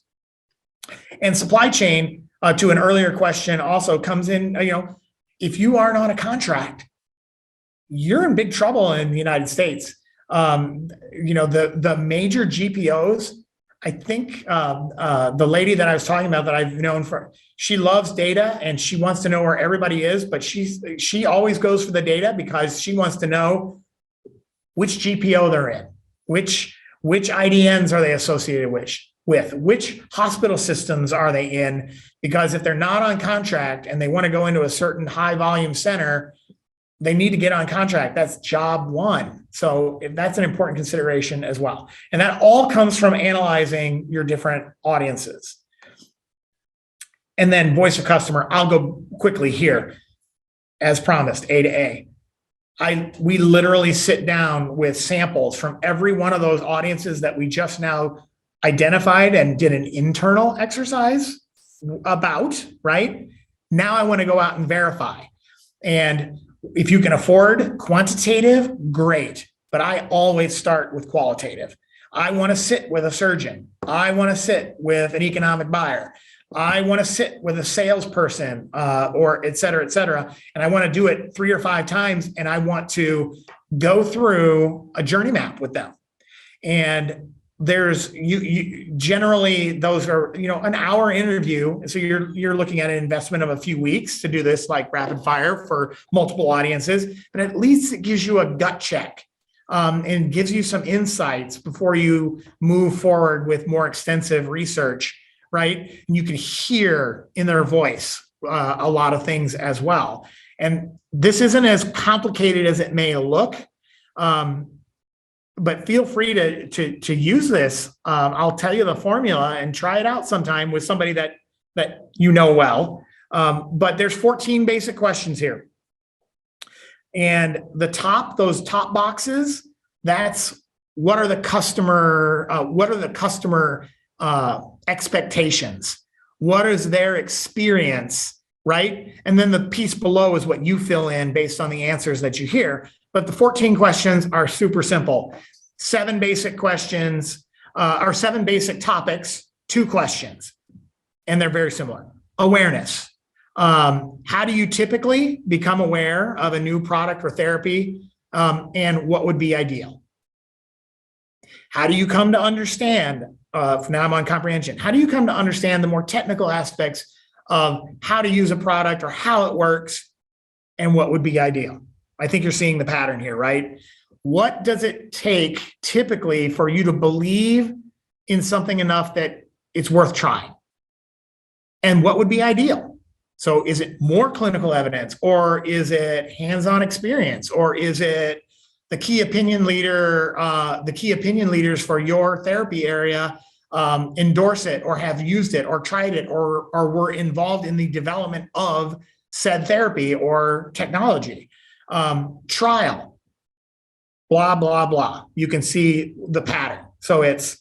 And supply chain, to an earlier question, also comes in, if you aren't on a contract, you're in big trouble in the United States. The major GPOs, I think the lady that I was talking about that I've known she loves data and she wants to know where everybody is, but she always goes for the data because she wants to know which GPO they're in, which IDNs are they associated with, which hospital systems are they in, because if they're not on contract and they want to go into a certain high volume center, they need to get on contract. That's job one. So that's an important consideration as well. And that all comes from analyzing your different audiences. And then voice of customer, I'll go quickly here. As promised, A to A. We literally sit down with samples from every one of those audiences that we just now identified and did an internal exercise about, right? Now I want to go out and verify. And if you can afford quantitative, great. But I always start with qualitative. I want to sit with a surgeon. I want to sit with an economic buyer. I want to sit with a salesperson, or et cetera, et cetera. And I want to do it 3 or 5 times. And I want to go through a journey map with them. And there's you generally those are an hour interview, so you're looking at an investment of a few weeks to do this like rapid fire for multiple audiences, but at least it gives you a gut check and gives you some insights before you move forward with more extensive research, right? And you can hear in their voice a lot of things as well. And this isn't as complicated as it may look. But feel free to use this. I'll tell you the formula and try it out sometime with somebody that you know well. But there's 14 basic questions here. And those top boxes, that's what are the customer expectations? What is their experience, right? And then the piece below is what you fill in based on the answers that you hear. But the 14 questions are super simple. 7 basic questions, or 7 basic topics, 2 questions. And they're very similar. Awareness. How do you typically become aware of a new product or therapy, and what would be ideal? How do you come to understand, now I'm on comprehension, how do you come to understand the more technical aspects of how to use a product or how it works and what would be ideal? I think you're seeing the pattern here, right? What does it take typically for you to believe in something enough that it's worth trying? And what would be ideal? So is it more clinical evidence, or is it hands-on experience, or is it the key opinion leaders for your therapy area endorse it or have used it or tried it or were involved in the development of said therapy or technology? Trial, blah, blah, blah. You can see the pattern. So it's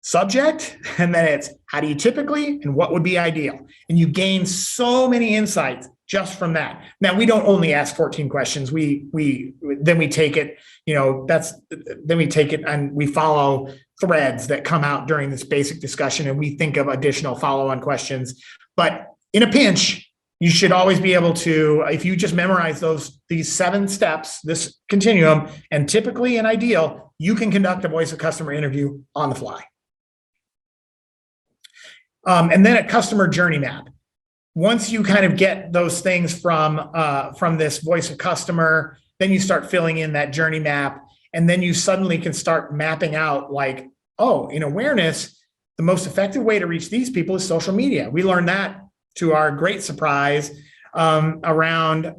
subject, and then it's how do you typically and what would be ideal? And you gain so many insights just from that. Now, we don't only ask 14 questions. We take it, then we take it and we follow threads that come out during this basic discussion, and we think of additional follow-on questions. But in a pinch, you should always be able to, if you just memorize these 7 steps, this continuum, and typically an ideal, you can conduct a voice of customer interview on the fly. And then a customer journey map. Once you kind of get those things from this voice of customer, then you start filling in that journey map, and then you suddenly can start mapping out like, oh, in awareness, the most effective way to reach these people is social media. We learned that to our great surprise around,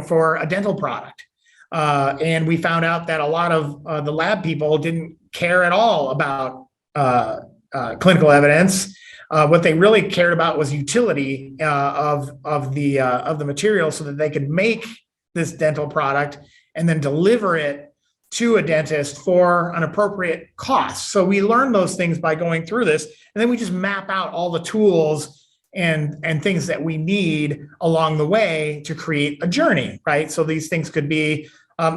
for a dental product. And we found out that a lot of the lab people didn't care at all about clinical evidence. What they really cared about was utility of the material, so that they could make this dental product and then deliver it to a dentist for an appropriate cost. So we learned those things by going through this, and then we just map out all the tools and things that we need along the way to create a journey, right? So these things could be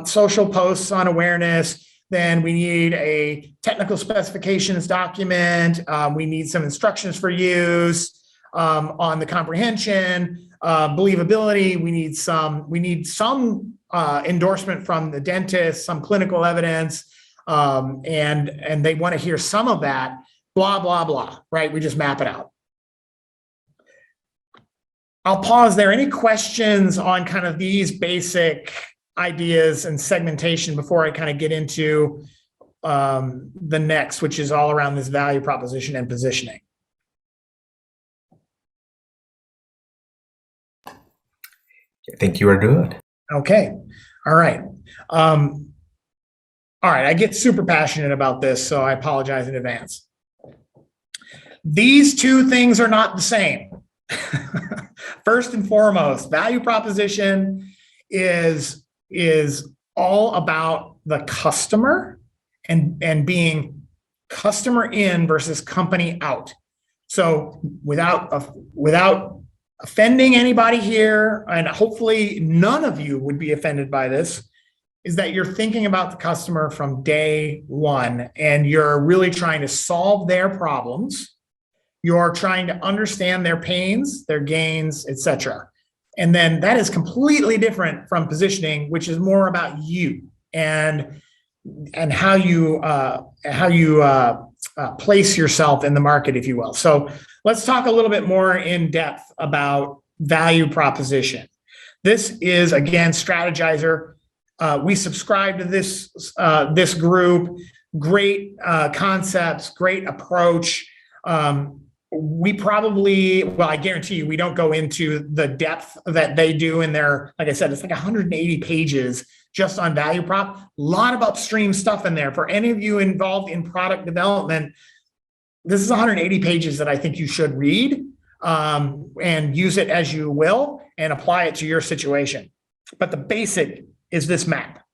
social posts on awareness. Then we need a technical specifications document. We need some instructions for use on the comprehension, believability. We need some endorsement from the dentist, some clinical evidence, and they want to hear some of that. Blah blah blah. Right? We just map it out. I'll pause there. Any questions on kind of these basic ideas and segmentation before I kind of get into the next, which is all around this value proposition and positioning? I think you are good. Okay. All right. All right. I get super passionate about this, so I apologize in advance. These two things are not the same. First and foremost, value proposition is all about the customer and being customer in versus company out. So without offending anybody here, and hopefully none of you would be offended by this, is that you're thinking about the customer from day one and you're really trying to solve their problems. You're trying to understand their pains, their gains, etc. And then that is completely different from positioning, which is more about you and how you place yourself in the market, if you will. So let's talk a little bit more in depth about value proposition. This is, again, Strategizer. We subscribe to this group. Great concepts, great approach. We probably, well, I guarantee you, we don't go into the depth that they do in their, like I said, it's like 180 pages just on value prop. A lot of upstream stuff in there. For any of you involved in product development, this is 180 pages that I think you should read and use it as you will and apply it to your situation. But the basic is this map.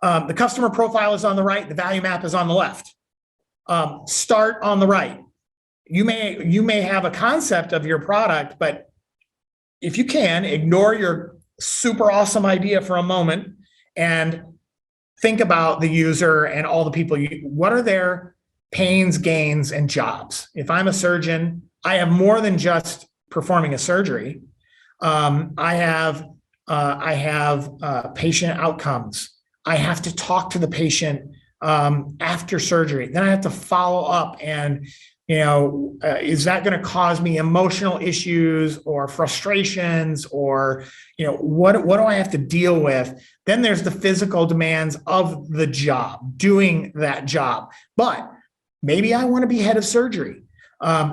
The customer profile is on the right. The value map is on the left. Start on the right. You may have a concept of your product, but if you can, ignore your super awesome idea for a moment and think about the user and all the people. What are their pains, gains, and jobs? If I'm a surgeon, I have more than just performing a surgery. I have patient outcomes. I have to talk to the patient after surgery. Then I have to follow up and, is that going to cause me emotional issues or frustrations or, what do I have to deal with? Then there's the physical demands of the job, doing that job. But maybe I want to be head of surgery.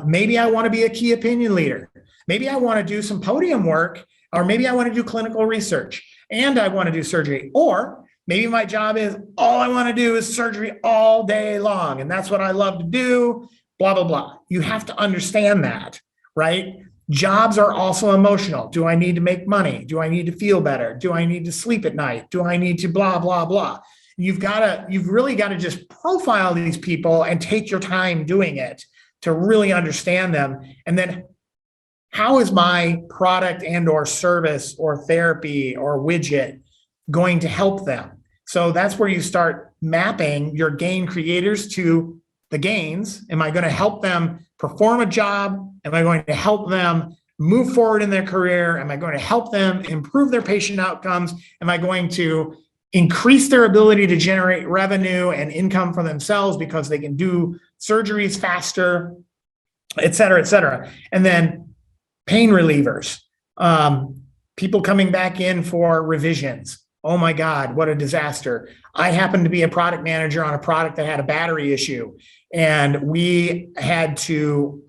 Maybe I want to be a key opinion leader. Maybe I want to do some podium work, or maybe I want to do clinical research and I want to do surgery. Or maybe my job is all I want to do is surgery all day long. And that's what I love to do. Blah, blah, blah. You have to understand that, right? Jobs are also emotional. Do I need to make money? Do I need to feel better? Do I need to sleep at night? Do I need to blah, blah, blah? You've really got to just profile these people and take your time doing it to really understand them. And then how is my product and or service or therapy or widget going to help them? So that's where you start mapping your gain creators to the gains. Am I going to help them perform a job? Am I going to help them move forward in their career? Am I going to help them improve their patient outcomes? Am I going to increase their ability to generate revenue and income for themselves because they can do surgeries faster, et cetera, et cetera? And then pain relievers, people coming back in for revisions. Oh my God, what a disaster. I happened to be a product manager on a product that had a battery issue. And we had some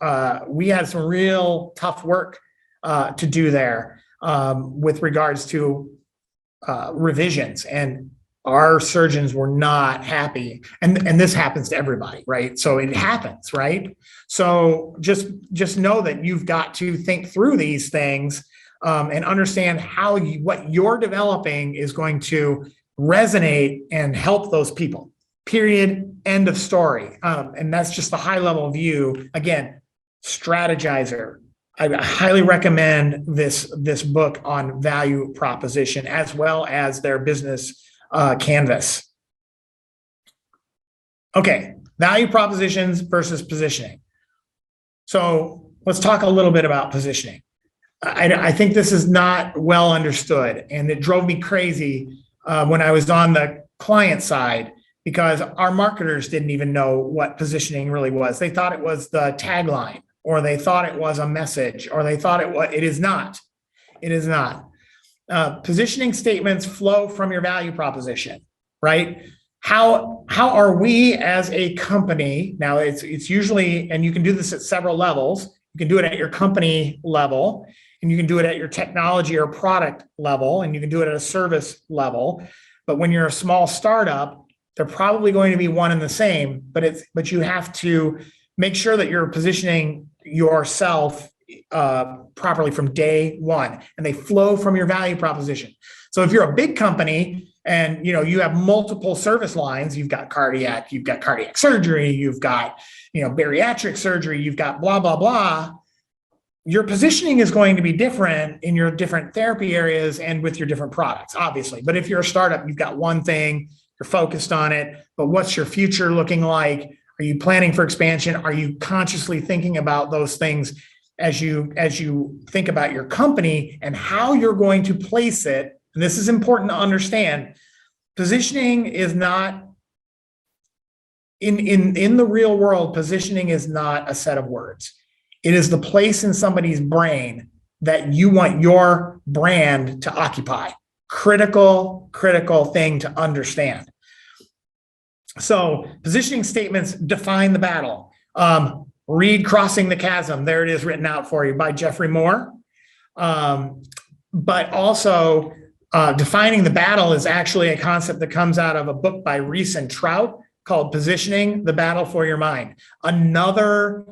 real tough work to do there with regards to revisions. And our surgeons were not happy. And this happens to everybody, right? So it happens, right? So just know that you've got to think through these things and understand how what you're developing is going to resonate and help those people. Period. End of story. And that's just the high level view. Again, strategizer. I highly recommend this book on value proposition, as well as their business canvas. Okay, value propositions versus positioning. So let's talk a little bit about positioning. I think this is not well understood, and it drove me crazy when I was on the client side, because our marketers didn't even know what positioning really was. They thought it was the tagline, or they thought it was a message, or they thought it is not. It is not. Positioning statements flow from your value proposition, right? How are we as a company? Now it's usually, and you can do this at several levels. You can do it at your company level, and you can do it at your technology or product level, and you can do it at a service level. But when you're a small startup, they're probably going to be one and the same, but you have to make sure that you're positioning yourself properly from day one, and they flow from your value proposition. So if you're a big company and you have multiple service lines, you've got cardiac surgery, you've got bariatric surgery, you've got blah blah blah, your positioning is going to be different in your different therapy areas and with your different products, obviously. But if you're a startup, you've got one thing, you're focused on it, but what's your future looking like? Are you planning for expansion? Are you consciously thinking about those things as you think about your company and how you're going to place it? And this is important to understand. Positioning is not, in the real world, positioning is not a set of words. It is the place in somebody's brain that you want your brand to occupy. Critical thing to understand. So positioning statements define the battle. Read Crossing the Chasm. There it is, written out for you by Jeffrey Moore. But also defining the battle is actually a concept that comes out of a book by Reese and Trout called Positioning: The Battle for Your Mind. Another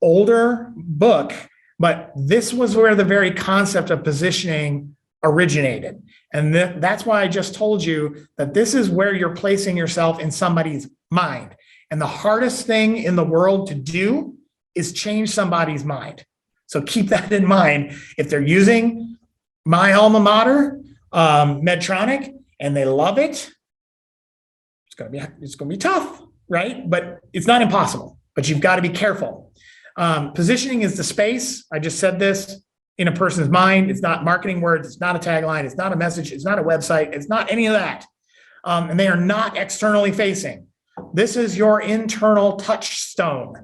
older book, but this was where the very concept of positioning originated. And that's why I just told you that this is where you're placing yourself in somebody's mind. And the hardest thing in the world to do is change somebody's mind. So keep that in mind. If they're using my alma mater, Medtronic, and they love it, it's gonna be tough, right? But it's not impossible, but you've got to be careful. Positioning is the space, I just said this, in a person's mind. It's not marketing words, it's not a tagline, it's not a message, it's not a website, it's not any of that. And they are not externally facing. This is your internal touchstone,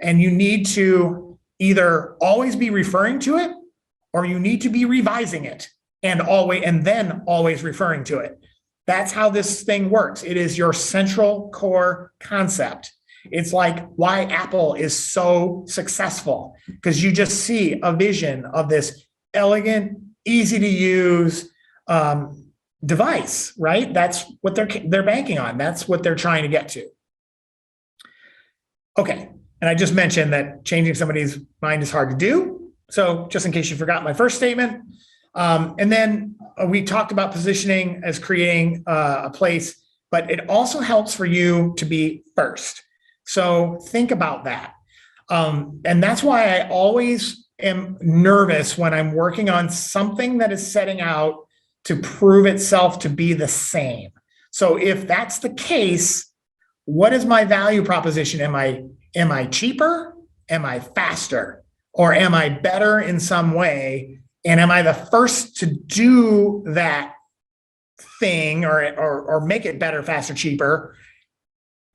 and you need to either always be referring to it, or you need to be revising it and then always referring to it. That's how this thing works. It is your central core concept. It's like why Apple is so successful, because you just see a vision of this elegant, easy to use device, right? That's what they're banking on. That's what they're trying to get to. Okay, and I just mentioned that changing somebody's mind is hard to do. So just in case you forgot my first statement. And then we talked about positioning as creating a place, but it also helps for you to be first. So think about that. And that's why I always am nervous when I'm working on something that is setting out to prove itself to be the same. So if that's the case, what is my value proposition? Am I cheaper? Am I faster? Or am I better in some way? And am I the first to do that thing or make it better, faster, cheaper,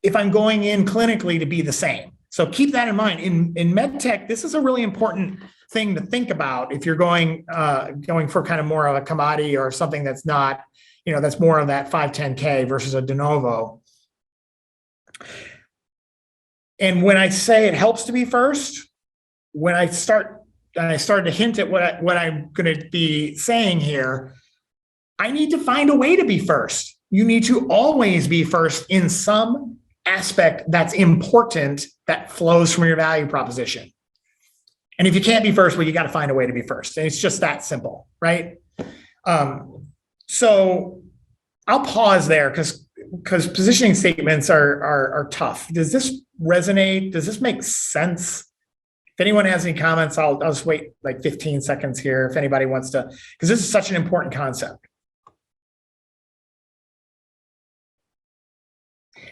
if I'm going in clinically to be the same? So keep that in mind. In med tech, this is a really important thing to think about if you're going for kind of more of a commodity or something that's not, that's more of that 510K versus a de novo. And when I say it helps to be first, when I started to hint at what I'm going to be saying here, I need to find a way to be first. You need to always be first in some aspect that's important that flows from your value proposition. And if you can't be first, well, you got to find a way to be first. And it's just that simple, right? So I'll pause there because positioning statements are tough. Does this resonate? Does this make sense? If anyone has any comments, I'll just wait like 15 seconds here if anybody wants to, because this is such an important concept.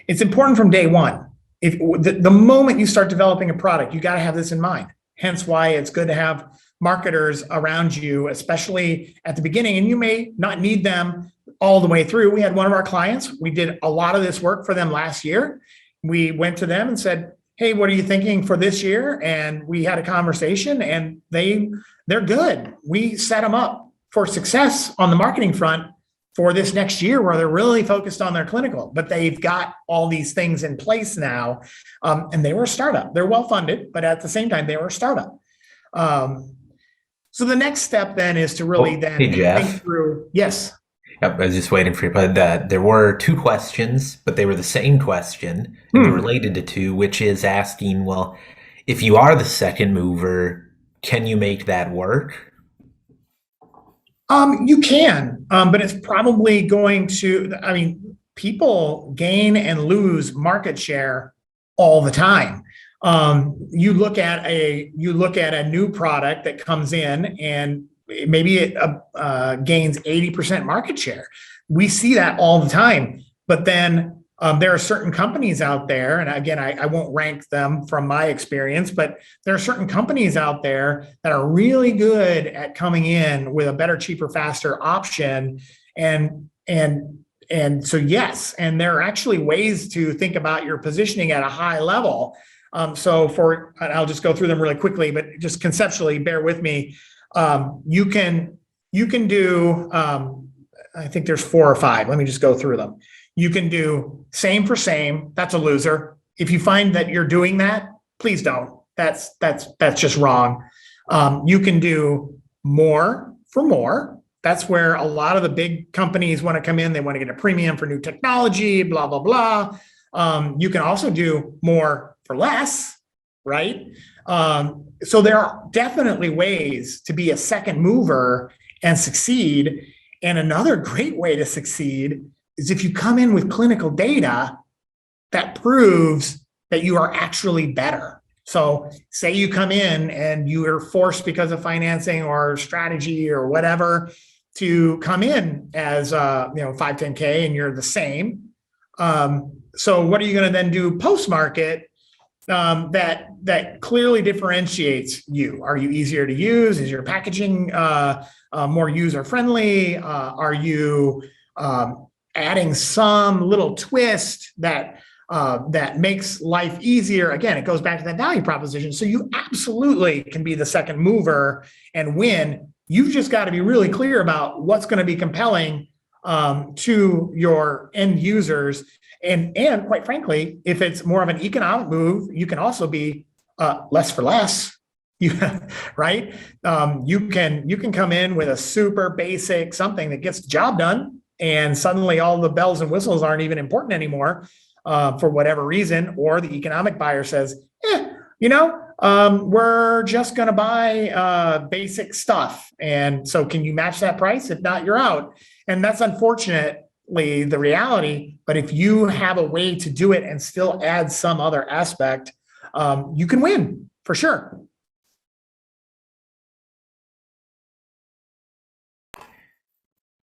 It's important from day one. If the moment you start developing a product, you got to have this in mind. Hence why it's good to have marketers around you, especially at the beginning, and you may not need them all the way through. We had one of our clients, we did a lot of this work for them last year. We went to them and said, hey, what are you thinking for this year? And we had a conversation, and they're good. We set them up for success on the marketing front for this next year, where they're really focused on their clinical, but they've got all these things in place now. And they were a startup. They're well-funded, but at the same time, they were a startup. So the next step then is to really Hey, Jeff. think through. Yes. Yep, I was just waiting for you. But there were two questions, but they were the same question, and they're related to two, which is asking, well, if you are the second mover, can you make that work? You can, but it's probably going to, I mean, people gain and lose market share all the time. You look at a new product that comes in, and maybe it gains 80% market share. We see that all the time. But then there are certain companies out there, and again, I won't rank them from my experience, but there are certain companies out there that are really good at coming in with a better, cheaper, faster option. And so yes, and there are actually ways to think about your positioning at a high level. So I'll just go through them really quickly, but just conceptually, bear with me. You can do, I think there's 4 or 5. Let me just go through them. You can do same for same. That's a loser. If you find that you're doing that, please don't. That's just wrong. You can do more for more. That's where a lot of the big companies want to come in. They want to get a premium for new technology, blah, blah, blah. You can also do more for less, right? So there are definitely ways to be a second mover and succeed. And another great way to succeed is if you come in with clinical data that proves that you are actually better. So say you come in and you are forced because of financing or strategy or whatever to come in as 510K, and you're the same. So what are you going to then do post-market that clearly differentiates you? Are you easier to use? Is your packaging more user-friendly? Are you adding some little twist that makes life easier? Again, it goes back to that value proposition. So you absolutely can be the second mover and win. You've just got to be really clear about what's going to be compelling to your end users. And quite frankly, if it's more of an economic move, you can also be less for less. Right? You can come in with a super basic something that gets the job done, and suddenly all the bells and whistles aren't even important anymore for whatever reason. Or the economic buyer says, we're just going to buy basic stuff. And so can you match that price? If not, you're out. And that's unfortunately the reality. But if you have a way to do it and still add some other aspect, you can win for sure.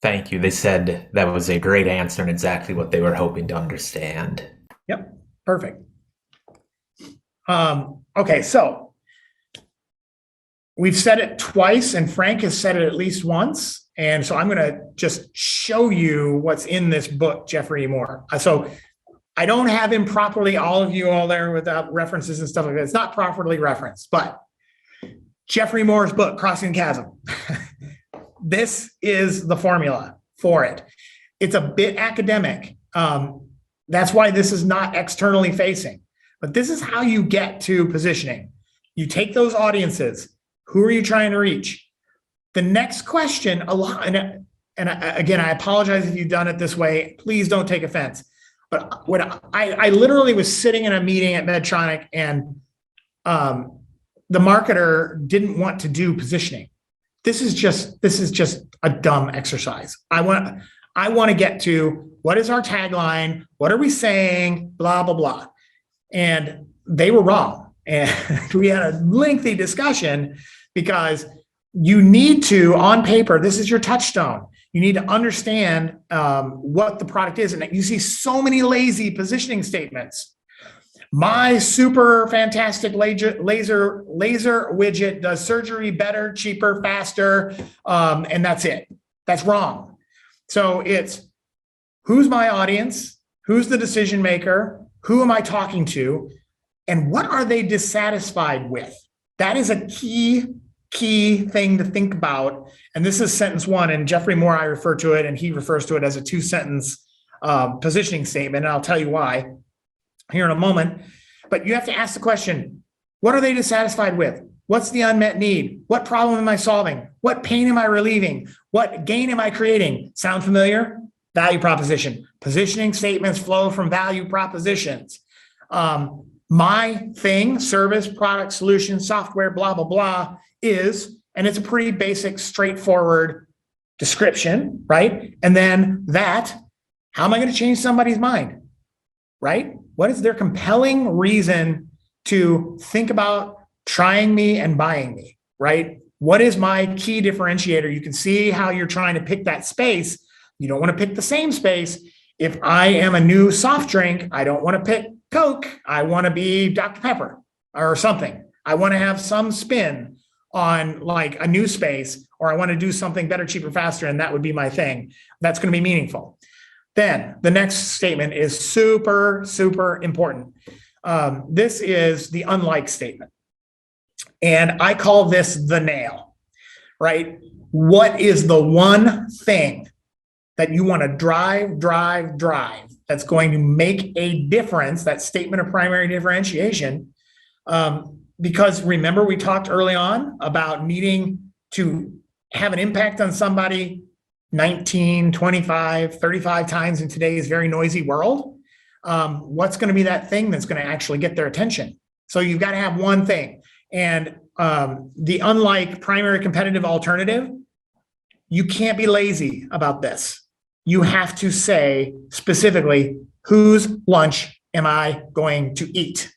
Thank you. They said that was a great answer and exactly what they were hoping to understand. Yep, perfect. Okay, so we've said it twice, and Frank has said it at least once. And so I'm going to just show you what's in this book, Jeffrey Moore. So I don't have him properly, all of you all there without references and stuff like that. It's not properly referenced, but Jeffrey Moore's book, Crossing the Chasm. This is the formula for it. It's a bit academic. That's why this is not externally facing, but this is how you get to positioning. You take those audiences. Who are you trying to reach? The next question, and again, I apologize if you've done it this way. Please don't take offense. But what I literally was sitting in a meeting at Medtronic, and the marketer didn't want to do positioning. This is just a dumb exercise. I want to get to what is our tagline? What are we saying? Blah, blah, blah. And they were wrong. And we had a lengthy discussion because you need to, on paper, this is your touchstone. You need to understand what the product is. And you see so many lazy positioning statements. My super fantastic laser widget does surgery better, cheaper, faster, and that's it. That's wrong. So it's who's my audience, who's the decision maker, who am I talking to, and what are they dissatisfied with? That is a key thing to think about. And this is sentence one, and Jeffrey Moore, I refer to it, and he refers to it as a 2-sentence positioning statement, and I'll tell you why here in a moment. But you have to ask the question, what are they dissatisfied with? What's the unmet need? What problem am I solving? What pain am I relieving? What gain am I creating? Sound familiar? Value proposition. Positioning statements flow from value propositions. My thing, service, product, solution, software, blah, blah, blah, is, and it's a pretty basic, straightforward description, right? And then that, how am I going to change somebody's mind, right? What is their compelling reason to think about trying me and buying me, right? What is my key differentiator? You can see how you're trying to pick that space. You don't want to pick the same space. If I am a new soft drink, I don't want to pick Coke. I want to be Dr. Pepper or something. I want to have some spin on like a new space, or I want to do something better, cheaper, faster, and that would be my thing. That's going to be meaningful. Then the next statement is super, super important. This is the unlike statement. And I call this the nail, right? What is the one thing that you want to drive that's going to make a difference, that statement of primary differentiation? Because remember, we talked early on about needing to have an impact on somebody 19, 25, 35 times in today's very noisy world. What's going to be that thing that's going to actually get their attention? So you've got to have one thing. And the unlike primary competitive alternative, you can't be lazy about this. You have to say specifically, whose lunch am I going to eat?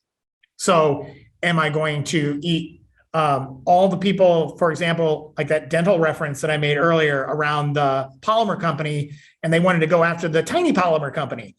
So am I going to eat all the people, for example, like that dental reference that I made earlier around the polymer company, and they wanted to go after the tiny polymer company?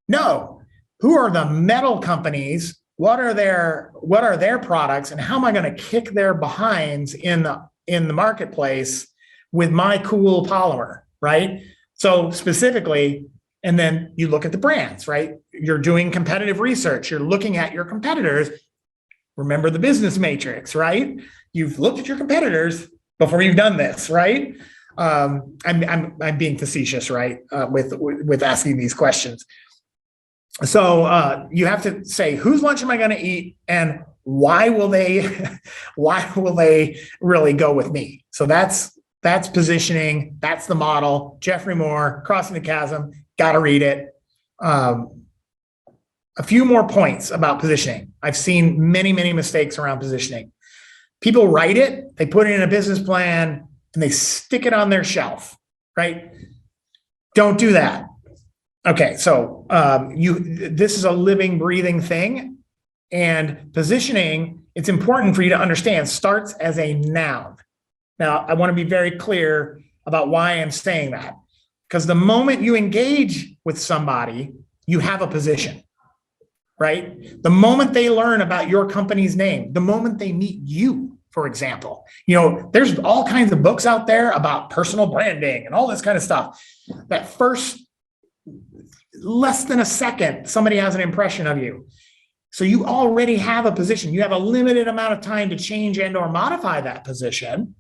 No. Who are the metal companies? What are their products, and how am I going to kick their behinds in the marketplace with my cool polymer, right? So specifically, and then you look at the brands, right? You're doing competitive research. You're looking at your competitors. Remember the business matrix, right? You've looked at your competitors before you've done this, right? I'm being facetious, right? With asking these questions. So you have to say, whose lunch am I going to eat, and why will they really go with me? So that's positioning. That's the model. Jeffrey Moore, Crossing the Chasm. Got to read it. A few more points about positioning. I've seen many mistakes around positioning. People write it, they put it in a business plan, and they stick it on their shelf, right? Don't do that. Okay, so this is a living, breathing thing, and positioning, it's important for you to understand, starts as a noun. Now, I want to be very clear about why I'm saying that, because the moment you engage with somebody, you have a position, right? The moment they learn about your company's name, the moment they meet you, for example, there's all kinds of books out there about personal branding and all this kind of stuff. That first less than a second, somebody has an impression of you. So you already have a position. You have a limited amount of time to change and or modify that position.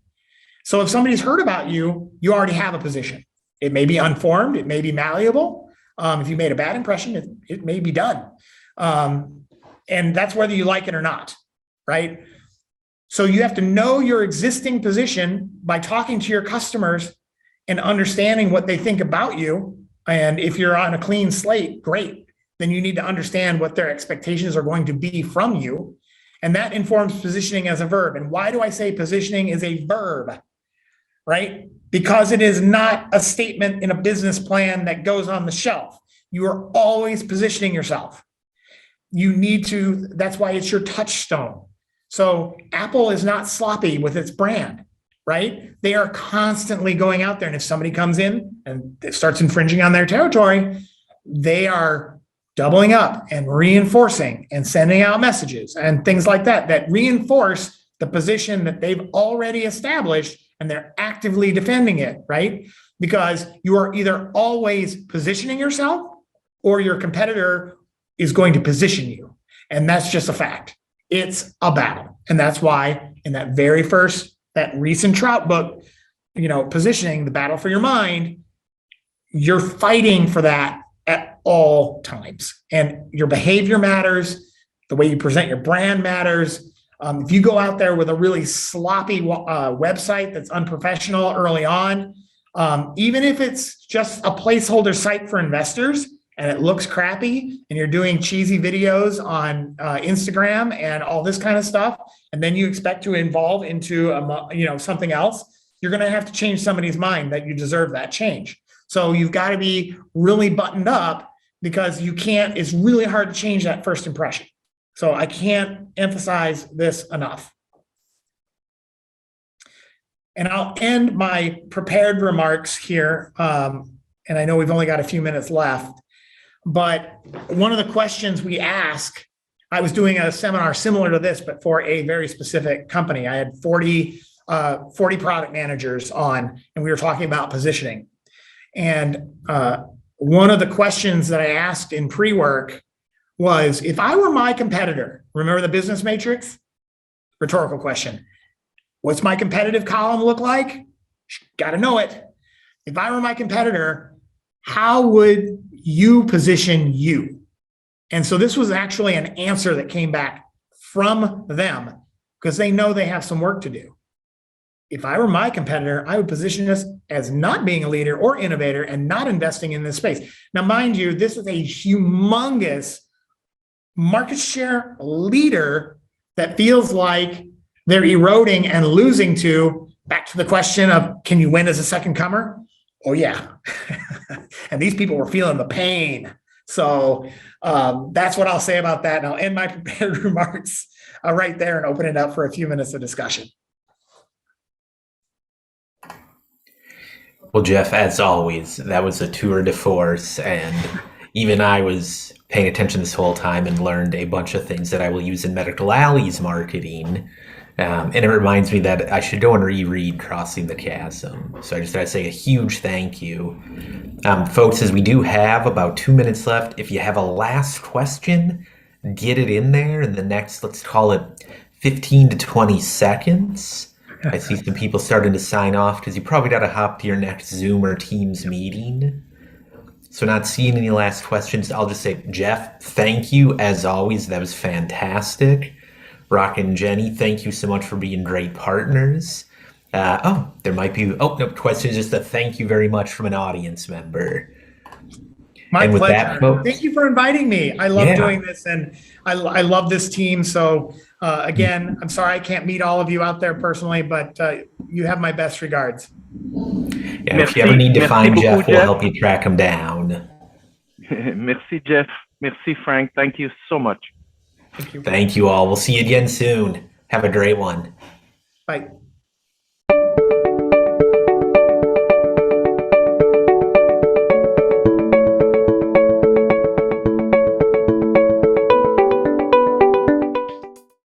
So if somebody's heard about you, you already have a position. It may be unformed. It may be malleable. If you made a bad impression, it may be done. And that's whether you like it or not, right? So you have to know your existing position by talking to your customers and understanding what they think about you. And if you're on a clean slate, great. Then you need to understand what their expectations are going to be from you. And that informs positioning as a verb. And why do I say positioning is a verb, right? Because it is not a statement in a business plan that goes on the shelf. You are always positioning yourself. that's why it's your touchstone. So Apple is not sloppy with its brand, right? They are constantly going out there. And if somebody comes in and it starts infringing on their territory, they are doubling up and reinforcing and sending out messages and things like that, that reinforce the position that they've already established, and they're actively defending it, right? Because you are either always positioning yourself or your competitor is going to position you. And that's just a fact. It's a battle. And that's why in that very first, that recent Trout book, positioning, the battle for your mind, you're fighting for that at all times. And your behavior matters. The way you present your brand matters. If you go out there with a really sloppy website that's unprofessional early on, even if it's just a placeholder site for investors and it looks crappy and you're doing cheesy videos on Instagram and all this kind of stuff, and then you expect to evolve into something else, you're going to have to change somebody's mind that you deserve that change. So you've got to be really buttoned up, because it's really hard to change that first impression. So I can't emphasize this enough. And I'll end my prepared remarks here. And I know we've only got a few minutes left, but one of the questions we ask, I was doing a seminar similar to this, but for a very specific company. I had 40 product managers on, and we were talking about positioning. And one of the questions that I asked in pre-work was, if I were my competitor, remember the business matrix? Rhetorical question. What's my competitive column look like? Got to know it. If I were my competitor, how would you position you? And so this was actually an answer that came back from them, because they know they have some work to do. If I were my competitor, I would position us as not being a leader or innovator and not investing in this space. Now, mind you, this is a humongous market share leader that feels like they're eroding and losing to, back to the question of, can you win as a second comer? Oh, yeah. And these people were feeling the pain. So that's what I'll say about that. And I'll end my prepared remarks right there and open it up for a few minutes of discussion. Well, Jeff, as always, that was a tour de force, and even I was paying attention this whole time and learned a bunch of things that I will use in Medical Alley's marketing. And it reminds me that I should go and reread Crossing the Chasm. So I just gotta say a huge thank you. Folks, as we do have about 2 minutes left, if you have a last question, get it in there in the next, let's call it 15 to 20 seconds. I see some people starting to sign off because you probably got to hop to your next Zoom or Teams meeting. So not seeing any last questions, I'll just say, Jeff, thank you as always. That was fantastic. Rock and Jenny, thank you so much for being great partners. There might be, no questions, just a thank you very much from an audience member. My pleasure. Thank you for inviting me. I love doing this, and I love this team. So again, I'm sorry I can't meet all of you out there personally, but you have my best regards. Yeah, if you ever need to find Jeff, we'll help you track him down. Merci, Jeff. Merci, Frank. Thank you so much. Thank you. Thank you all. We'll see you again soon. Have a great one. Bye.